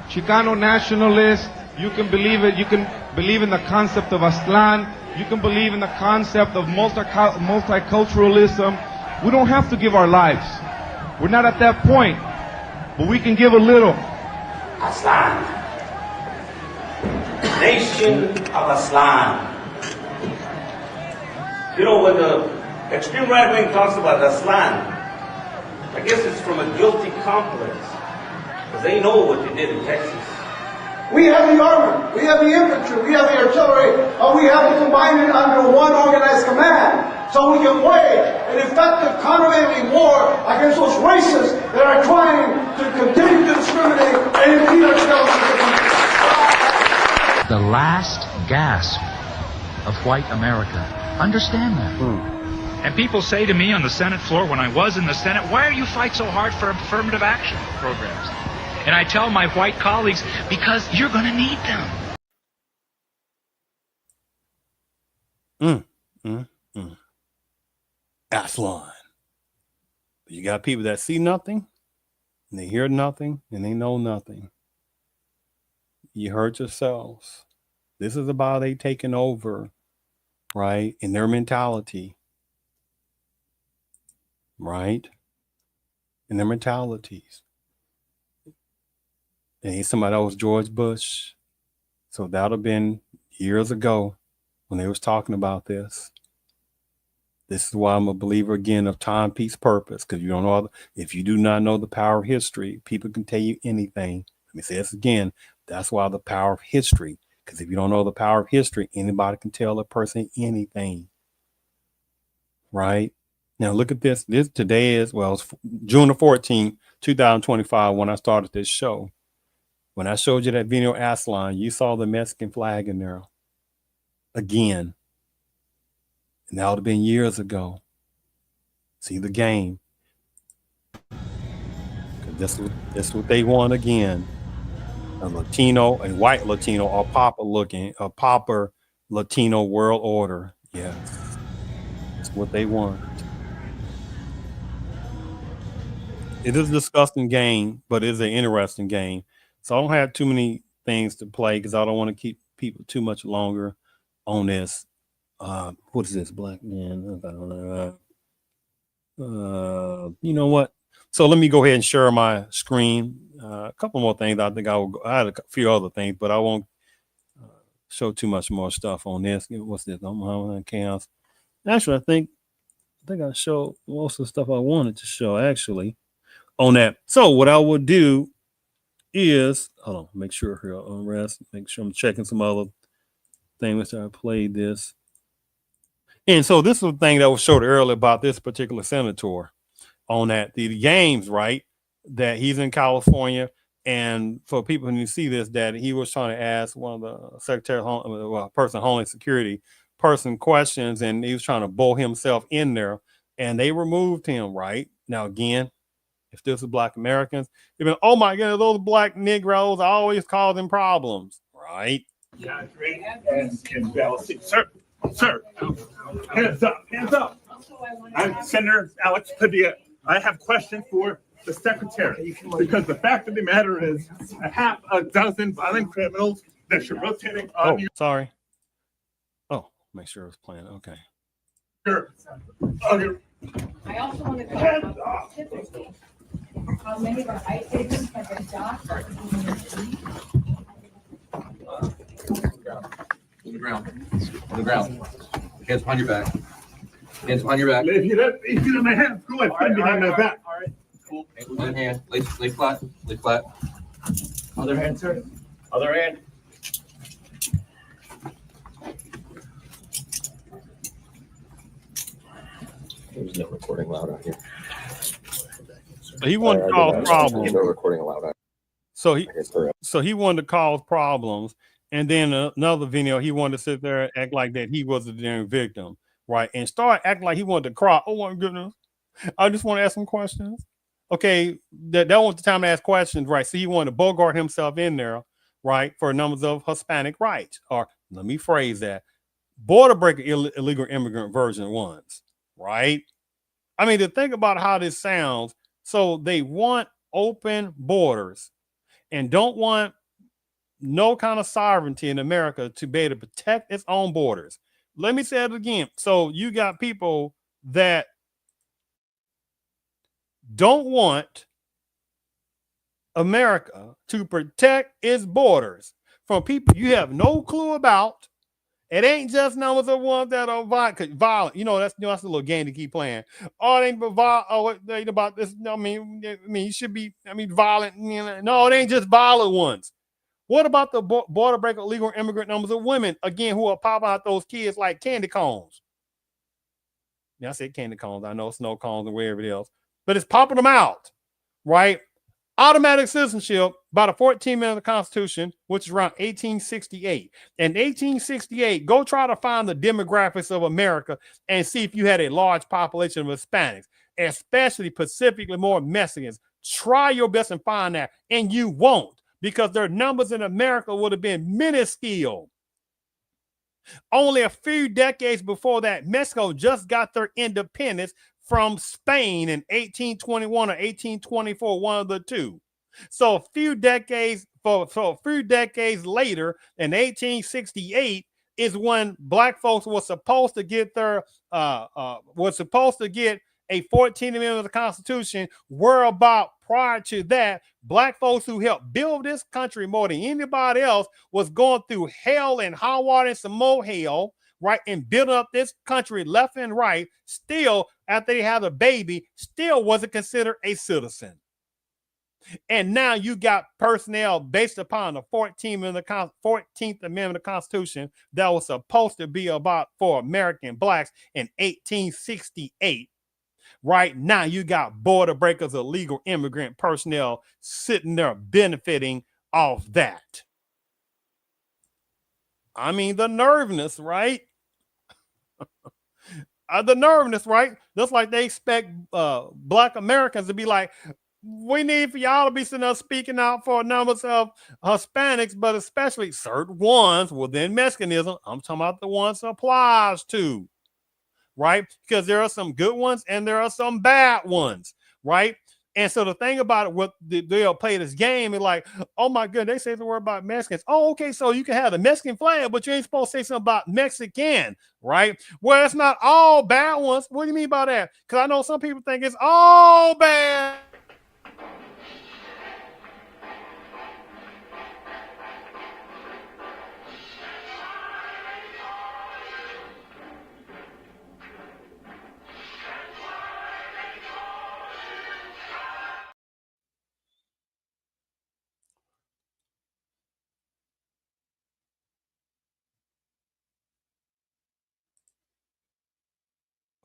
Chicano nationalist. You can believe it. You can believe in the concept of Aztlán. You can believe in the concept of multiculturalism. We don't have to give our lives. We're not at that point. But we can give a little. Aztlán. Nation of Islam. You know, when the extreme right wing talks about Islam, I guess it's from a guilty complex, because they know what they did in Texas. We have the armor, we have the infantry, we have the artillery, and we have to combine it under one organized command, so we can wage an effective countervailing war against those racists that are trying to continue to discriminate and impede our development. The last gasp of white America. Understand that. And people say to me on the Senate floor when I was in the Senate, why are you fight so hard for affirmative action programs? And I tell my white colleagues, because you're going to need them. Aslan. You got people that see nothing, and they hear nothing, and they know nothing. You heard yourselves. This is about they taking over, right? In their mentality. Right? In their mentalities. And he's somebody that was George Bush. So that would have been years ago when they was talking about this. This is why I'm a believer again of time, peace, purpose. Because you don't know, if you do not know the power of history, people can tell you anything. Let me say this again. That's why the power of history. Because if you don't know the power of history, anybody can tell a person anything. Right? Now look at this. This today is, well, it's June the 14th, 2025 when I started this show. When I showed you that video Aslan, you saw the Mexican flag in there again. And that would have been years ago. See the game. This is what they want again. A Latino, a white Latino, or pauper Latino world order. Yes. That's what they want. It is a disgusting game, but it is an interesting game. So I don't have too many things to play because I don't want to keep people too much longer on this. What is this, black man? You know what? So let me go ahead and share my screen. A couple more things. I think I had a few other things, but I won't show too much more stuff on this. What's this? Chaos. Actually, I think I showed most of the stuff I wanted to show actually on that. So what I would do is, hold on, make sure here on rest, make sure I'm checking some other things after I played this. And so this is the thing that was showed earlier about this particular senator on that the games, right? That he's in California, and for people who see this, that he was trying to ask one of the Secretary of Homeland Security person questions, and he was trying to bull himself in there, and they removed him. Right now, again, if this is Black Americans, they've been, oh my God, those black Negroes always causing problems, right? Yeah, great. And sir, hands up. I'm Senator Alex Padilla. I have questions for the secretary, because the fact of the matter is a half a dozen violent criminals that you're rotating on you. Sorry. Oh, make sure it's playing. Okay. I also want to go typically how many of our ICE agents have been docked or even On the ground. Hands behind your back. Hands behind your back. If you don't my hands, go ahead, put behind my back. All right. Cool. One hand. Lay flat. Lay flat. Other hand, sir. Other hand. There's no recording allowed out here. He wanted to cause problems. No recording allowed out. So he wanted to cause problems, and then another video, he wanted to sit there and act like that he was the damn victim, right? And start acting like he wanted to cry. Oh my goodness, I just want to ask some questions. Okay, that was the time to ask questions, right? So he wanted to bogart himself in there, right, for numbers of Hispanic rights, or let me phrase that, border breaker illegal immigrant version ones, right? I mean, to think about how this sounds. So they want open borders and don't want no kind of sovereignty in America to be able to protect its own borders. Let me say it again. So you got people that don't want America to protect its borders, from people you have no clue about. It ain't just numbers of ones that are violent. You know, that's a little game to keep playing. Oh, it ain't about it ain't about this. I mean, you should be. I mean, violent. You know, no, it ain't just violent ones. What about the border breaker illegal immigrant numbers of women again who are popping out those kids like candy cones? Yeah, I said candy cones. I know snow cones and wherever else, but it's popping them out, right? Automatic citizenship by the 14th Amendment of the Constitution, which is around 1868. In 1868, go try to find the demographics of America and see if you had a large population of Hispanics, especially specifically more Mexicans. Try your best and find that, and you won't, because their numbers in America would have been minuscule. Only a few decades before that, Mexico just got their independence from Spain in 1821 or 1824, one of the two. So a few decades later, in 1868, is when black folks were supposed to get their a 14th Amendment of the Constitution. Where about prior to that, black folks who helped build this country more than anybody else was going through hell and high water and some more hell, right, and building up this country left and right, still, after they had a baby, still wasn't considered a citizen. And now you got personnel based upon the 14th Amendment of the Constitution that was supposed to be about for American blacks in 1868. Right now, you got border breakers, illegal immigrant personnel sitting there benefiting off that. I mean, the nervousness, right? The nervousness, right? Just like they expect black Americans to be like, we need for y'all to be sitting there speaking out for numbers of Hispanics, but especially certain ones within Mexicanism. I'm talking about the ones it applies to, right? Because there are some good ones and there are some bad ones, right? And so the thing about it, what they'll play this game is like, oh my goodness, they say the word about Mexicans. Oh, okay, so you can have the Mexican flag, but you ain't supposed to say something about Mexican, right? Well, it's not all bad ones. What do you mean by that? Because I know some people think it's all bad.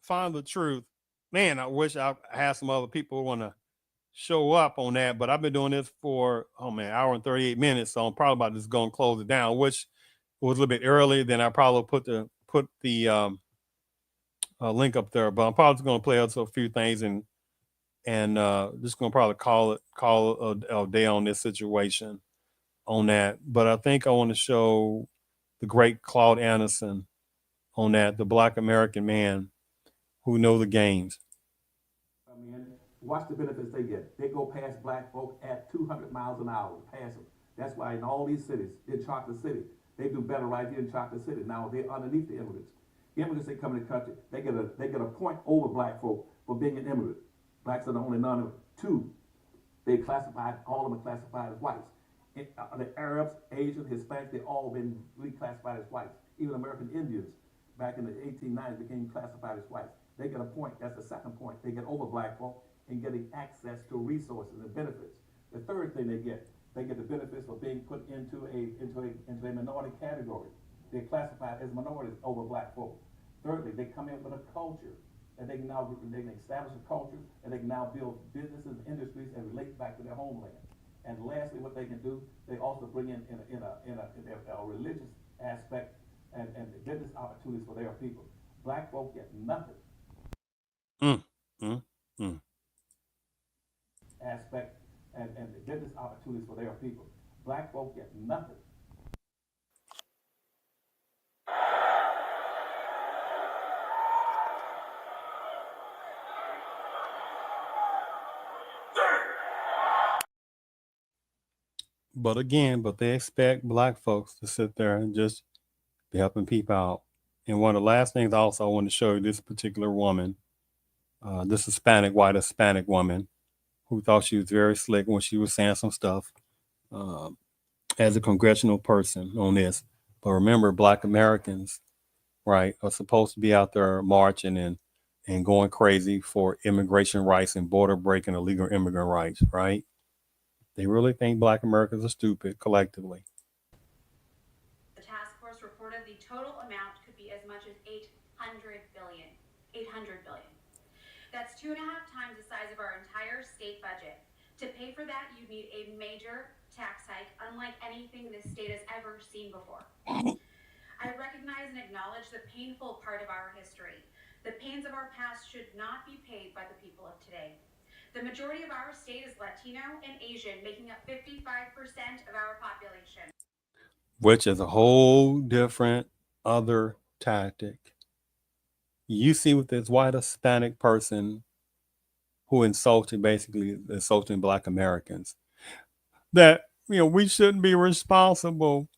Find the truth. Man, I wish I had some other people who want to show up on that, but I've been doing this for, oh man, hour and 38 minutes. So I'm probably about just going to close it down, which was a little bit early. Then I probably put the link up there, but I'm probably just going to play also a few things and just going to probably call a day on this situation on that. But I think I want to show the great Claude Anderson on that, the Black American man who know the games. I mean, watch the benefits they get. They go past black folk at 200 miles an hour, pass them. That's why in all these cities, in Chocolate City, they do better right here in Chocolate City. Now they're underneath the immigrants. Immigrants, they come in the country, they get a point over black folk for being an immigrant. Blacks are the only non-immigrant. Two, all of them are classified as whites. The Arabs, Asians, Hispanics, they all been reclassified as whites. Even American Indians back in the 1890s became classified as whites. They get a point. That's the second point. They get over black folk in getting access to resources and benefits. The third thing they get the benefits of being put into a minority category. They're classified as minorities over black folk. Thirdly, they come in with a culture, and they can establish a culture, and they can now build businesses and industries and relate back to their homeland. And lastly, what they can do, they also bring in a religious aspect and business opportunities for their people. Black folk get nothing. Aspect and business opportunities for their people. Black folk get nothing. But they expect black folks to sit there and just be helping people out. And one of the last things also I want to show you, this particular woman, this white Hispanic woman, who thought she was very slick when she was saying some stuff. as a congressional person on this. But remember, Black Americans, right, are supposed to be out there marching and going crazy for immigration rights and border breaking illegal immigrant rights, right? They really think Black Americans are stupid collectively. The task force reported the total amount could be as much as $800 billion. $800 billion. That's 2.5 times the size of our entire state budget. To pay for that, you need a major tax hike, unlike anything this state has ever seen before. I recognize and acknowledge the painful part of our history. The pains of our past should not be paid by the people of today. The majority of our state is Latino and Asian, making up 55% of our population. Which is a whole different other tactic. You see with this white Hispanic person who insulting Black Americans, that, we shouldn't be responsible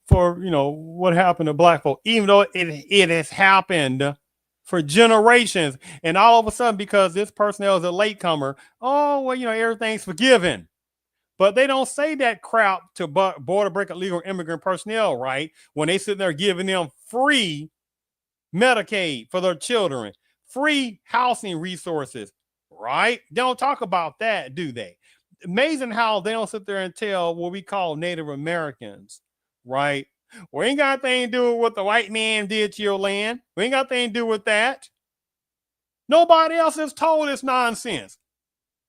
for, what happened to Black folk, even though it has happened for generations. And all of a sudden, because this person is a latecomer, everything's forgiven. But they don't say that crap to border break illegal immigrant personnel, right? When they sit there giving them free Medicaid for their children, free housing resources, right? They don't talk about that, do they? Amazing how they don't sit there and tell what we call Native Americans, right? We ain't got anything to do with what the white man did to your land. We ain't got anything to do with that. Nobody else has told this nonsense.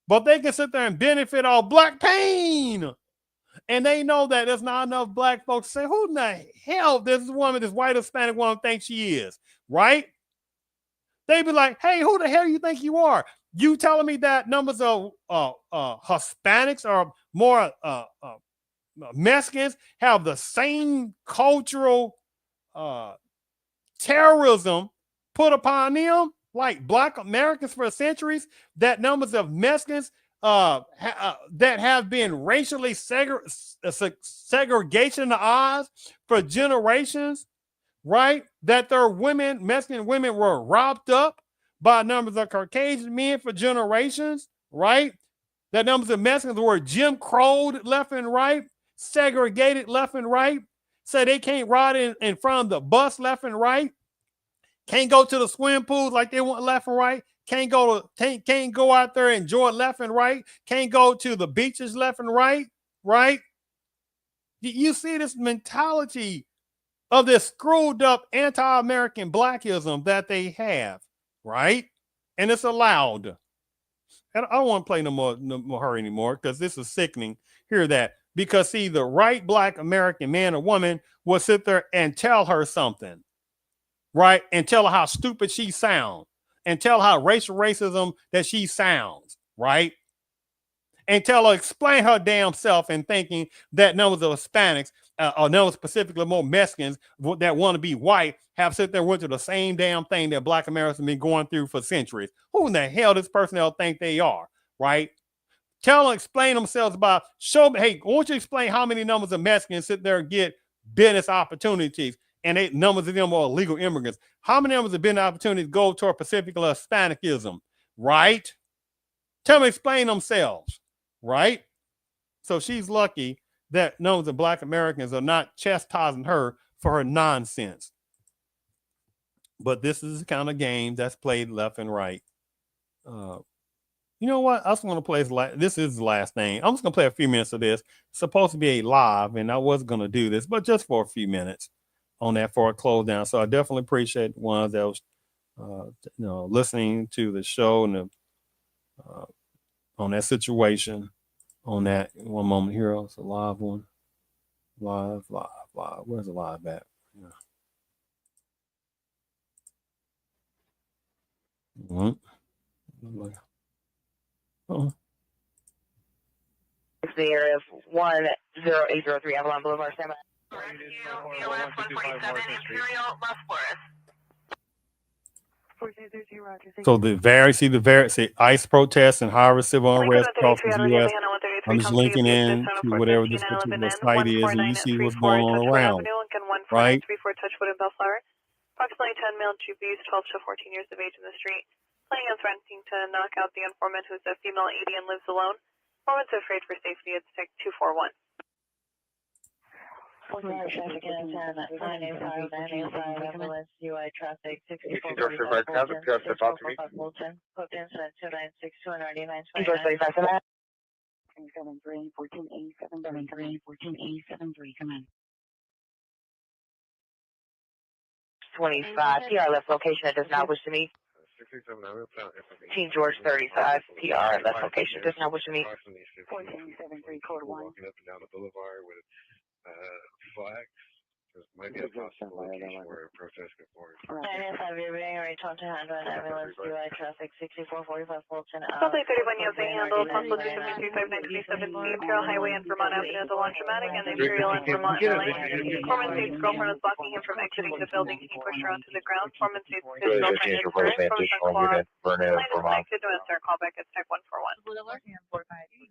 But they can sit there and benefit off Black pain. And they know that there's not enough Black folks to say, who in the hell this white Hispanic woman thinks she is, right? They be like, hey, who the hell do you think you are? You telling me that numbers of Hispanics or more Mexicans have the same cultural terrorism put upon them like Black Americans for centuries, that numbers of Mexicans that have been racially segregation in the eyes for generations, right? That their Mexican women were robbed up by numbers of Caucasian men for generations, right? That numbers of Mexicans were Jim Crowed left and right, segregated left and right, so they can't ride in front of the bus left and right, can't go to the swim pools like they want left and right, can't go out there and enjoy left and right, can't go to the beaches left and right, right? You see this mentality of this screwed up anti-American Blackism that they have, right? And it's allowed. And I don't want to play no more her anymore because this is sickening. Hear that. Because see, the right Black American man or woman will sit there and tell her something, right? And tell her how stupid she sounds, and tell her how racism that she sounds, right? And tell her, explain her damn self and thinking that numbers of Hispanics, or numbers specifically more Mexicans that want to be white, have sit there and went through the same damn thing that Black Americans have been going through for centuries. Who in the hell does personnel think they are, right? Tell them, explain themselves about, show me, hey, why don't you explain how many numbers of Mexicans sit there and get business opportunities, and numbers of them are illegal immigrants. How many numbers of business opportunities go toward Pacific Hispanicism, right? Tell them, explain themselves, right? So she's lucky that numbers of Black Americans are not chastising her for her nonsense. But this is the kind of game that's played left and right. You know what? I just want to play this is the last thing. I'm just going to play a few minutes of this. It's supposed to be a live, and I was going to do this, but just for a few minutes on that for a close down. So I definitely appreciate the ones that was listening to the show and on that situation. On that, one moment here, it's a live one. Live. Where's the live at? Yeah. It's the area of 10803 Avalon Boulevard. Stand by. So the ICE protests and high-risk civil unrest across the U.S. I'm just linking in to whatever this particular site is, and you see what's going on around, right? Approximately 10 male GPs, 12 to 14 years of age in the street, planning on threatening to knock out the informant who's a female 80 and lives alone. Informant's afraid for safety. It's tech 241. Traffic in 985, 985, ambulance, UI traffic, 64, George 35, can I have the PR step out to me? Fulton, code incident 296, 299, George 35 for that. 73, 14A73, 14A73, come in. 25, PR left location that does not wish to meet. Team George 35, PR left location does not wish to meet. 1473, code 1. Walking up and down the boulevard with flags. There might be a possible location where a protest could form. 985, you're being returned to handle an ambulance, UI traffic, 6445 Fulton. Probably 31 yields being handled, possible 2535937 Imperial Highway and Vermont Avenue at the launch-o-matic and Imperial and Vermont LA. Foreman states girlfriend is blocking him from exiting the building. He pushed her onto the ground. Foreman states his girlfriend is hurt. Foreman says squad. Line is connected to answer. Callback at type 141. You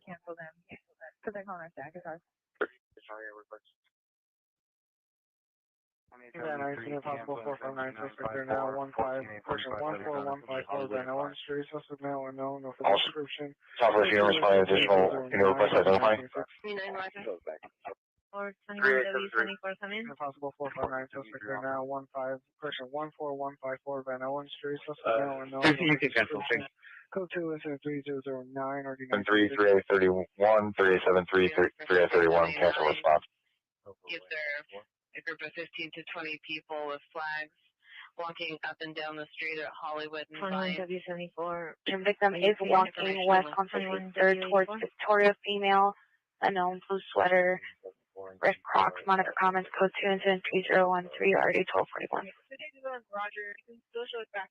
cancel them. Because they're calling our stack. It's ours. Sorry, I request. Yeah, 19 possible 459, suspect now 15, person 14154, Van Ellen Street, suspect now unknown, no further description. Southwest Unit responding additional, any request identify? 421W24 Possible 459, suspect now 15, person 14154, Van Ellen Street, suspect now unknown, no further description. Code 2 is 3009, RD 33831, 3873, 3831, cancel response. Yes, sir. A group of 15 to 20 people with flags walking up and down the street at Hollywood and Vine. W74. The victim is walking west on 53rd towards Victoria, female, unknown, blue sweater, red Crocs, monitor comments, code 2 incident 3013, RD 1241. Roger, you can still show it back.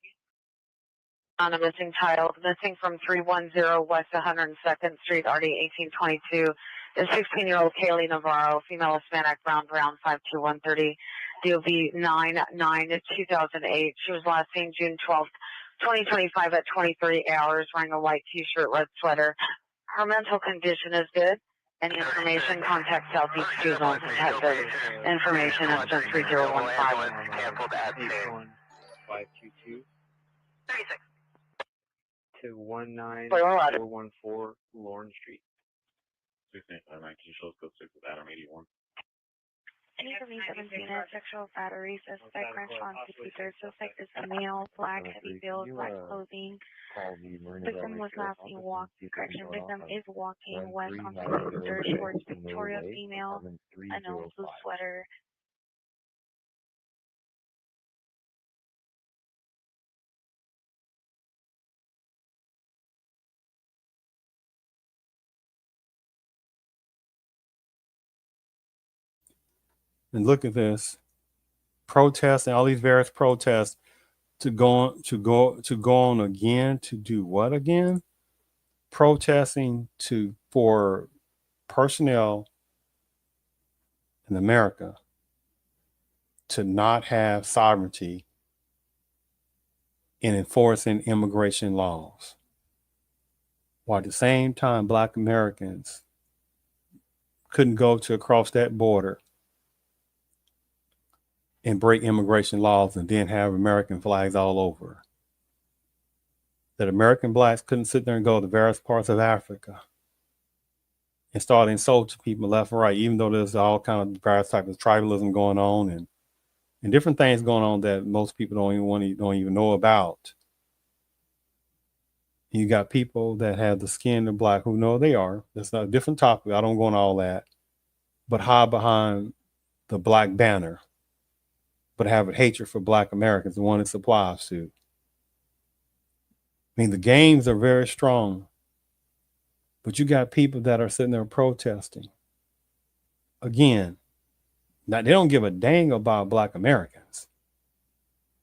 On a missing child, missing from 310 West 102nd Street, RD 1822. Is 16-year-old Kaylee Navarro, female Hispanic, brown, 52130, DOV 99-2008. She was last seen June 12th, 2025 at 23 hours, wearing a white t-shirt, red sweater. Her mental condition is good. Any information, contact Southeast Q Zone Detective. Information is 3015. 522 to 19414 Lauren Street. 19 shows code 6 with Adam 81. Any of these 17 sexual battery suspect crash on 53rd. Suspect is a male, black, heavy build, black clothing. Victim was last seen walking. Correction. Victim is walking west on 53rd towards Victoria, female, unknown, blue sweater. And look at this protests and all these various protests to go on again, to do what again? Protesting for personnel in America to not have sovereignty in enforcing immigration laws, while at the same time Black Americans couldn't go across that border and break immigration laws and then have American flags all over. That American Blacks couldn't sit there and go to various parts of Africa and start insulting people left and right, even though there's all kind of various types of tribalism going on and different things going on that most people don't even know about. You got people that have the skin of Black who know they are. That's not a different topic. I don't go on all that, but hide behind the Black banner, but have a hatred for Black Americans, the one it supplies to. I mean, the games are very strong, but you got people that are sitting there protesting. Again, now they don't give a dang about Black Americans,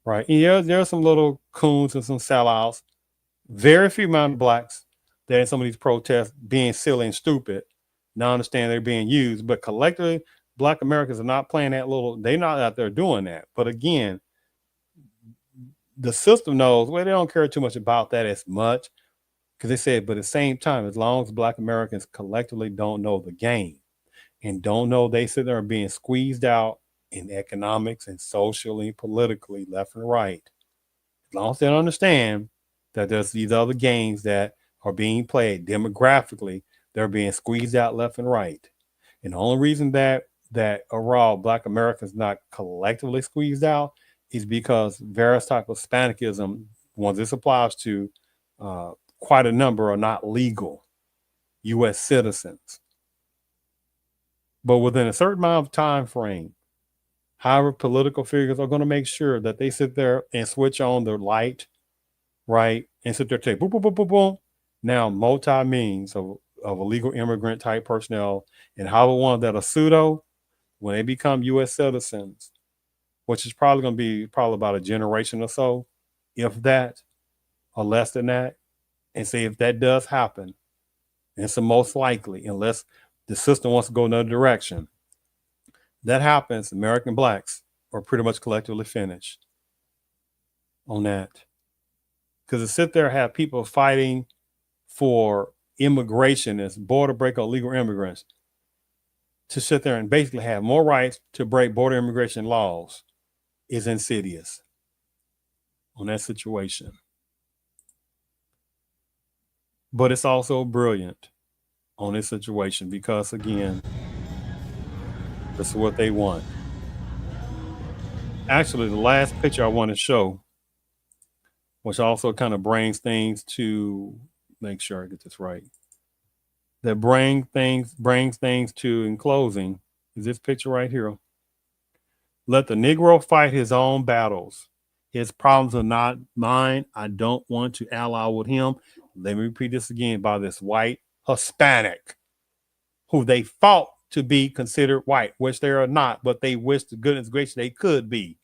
right? Yeah, there are some little coons and some sellouts, very few amount of Blacks that in some of these protests being silly and stupid. Now I understand they're being used, but collectively, Black Americans are not playing that little, they're not out there doing that. But again, the system knows, well, they don't care too much about that as much, because they said, but at the same time, as long as Black Americans collectively don't know the game and don't know they sit there being squeezed out in economics and socially, politically, left and right, as long as they don't understand that there's these other games that are being played demographically, they're being squeezed out left and right. And the only reason that that overall Black Americans not collectively squeezed out is because various type of Hispanicism, ones this applies to, quite a number are not legal U.S. citizens. But within a certain amount of time frame, however, political figures are going to make sure that they sit there and switch on the light, right, and sit there and say, boom, boom, boom, boom, boom. Now, multi-means of illegal immigrant type personnel, and however ones that are pseudo, when they become U.S. citizens, which is probably going to be probably about a generation or so, if that, or less than that, and say if that does happen, and it's the most likely, unless the system wants to go another direction, that happens, American Blacks are pretty much collectively finished on that. Because to sit there and have people fighting for immigration as border break or illegal immigrants, to sit there and basically have more rights to break border immigration laws is insidious on that situation. But it's also brilliant on this situation because, again, this is what they want. Actually, the last picture I want to show, which also kind of brings things to, make sure I get this right, that brings things to, in closing, is this picture right here. Let the Negro fight his own battles. His problems are not mine. I don't want to ally with him. Let me repeat this again, by this white Hispanic who they fought to be considered white, which they are not, but they wish to goodness gracious they could be.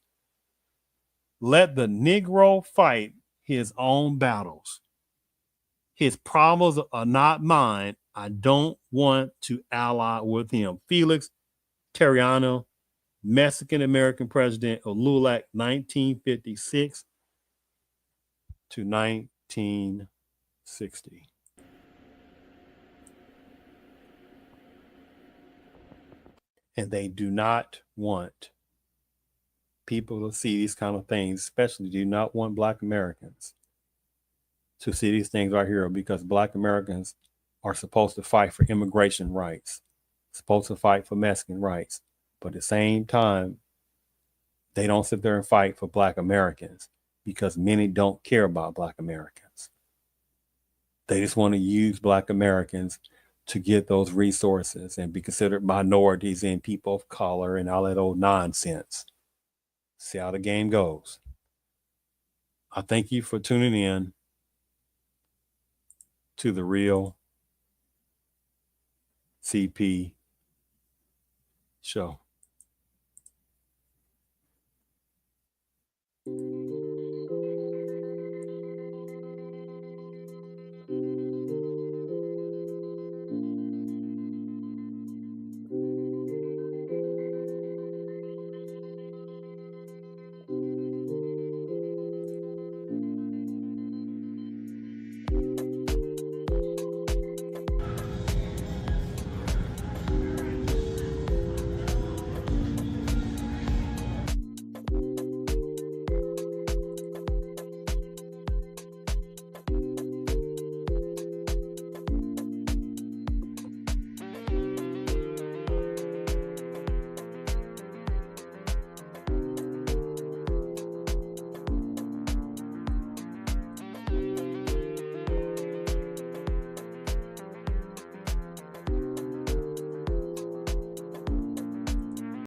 Let the Negro fight his own battles. His problems are not mine. I don't want to ally with him. Felix Terriano, Mexican-American president of LULAC, 1956 to 1960. And they do not want people to see these kind of things, especially do not want Black Americans to see these things right here, because Black Americans are supposed to fight for immigration rights, supposed to fight for Mexican rights. But at the same time, they don't sit there and fight for Black Americans because many don't care about Black Americans. They just want to use Black Americans to get those resources and be considered minorities and people of color and all that old nonsense. See how the game goes. I thank you for tuning in to the Real CP Show.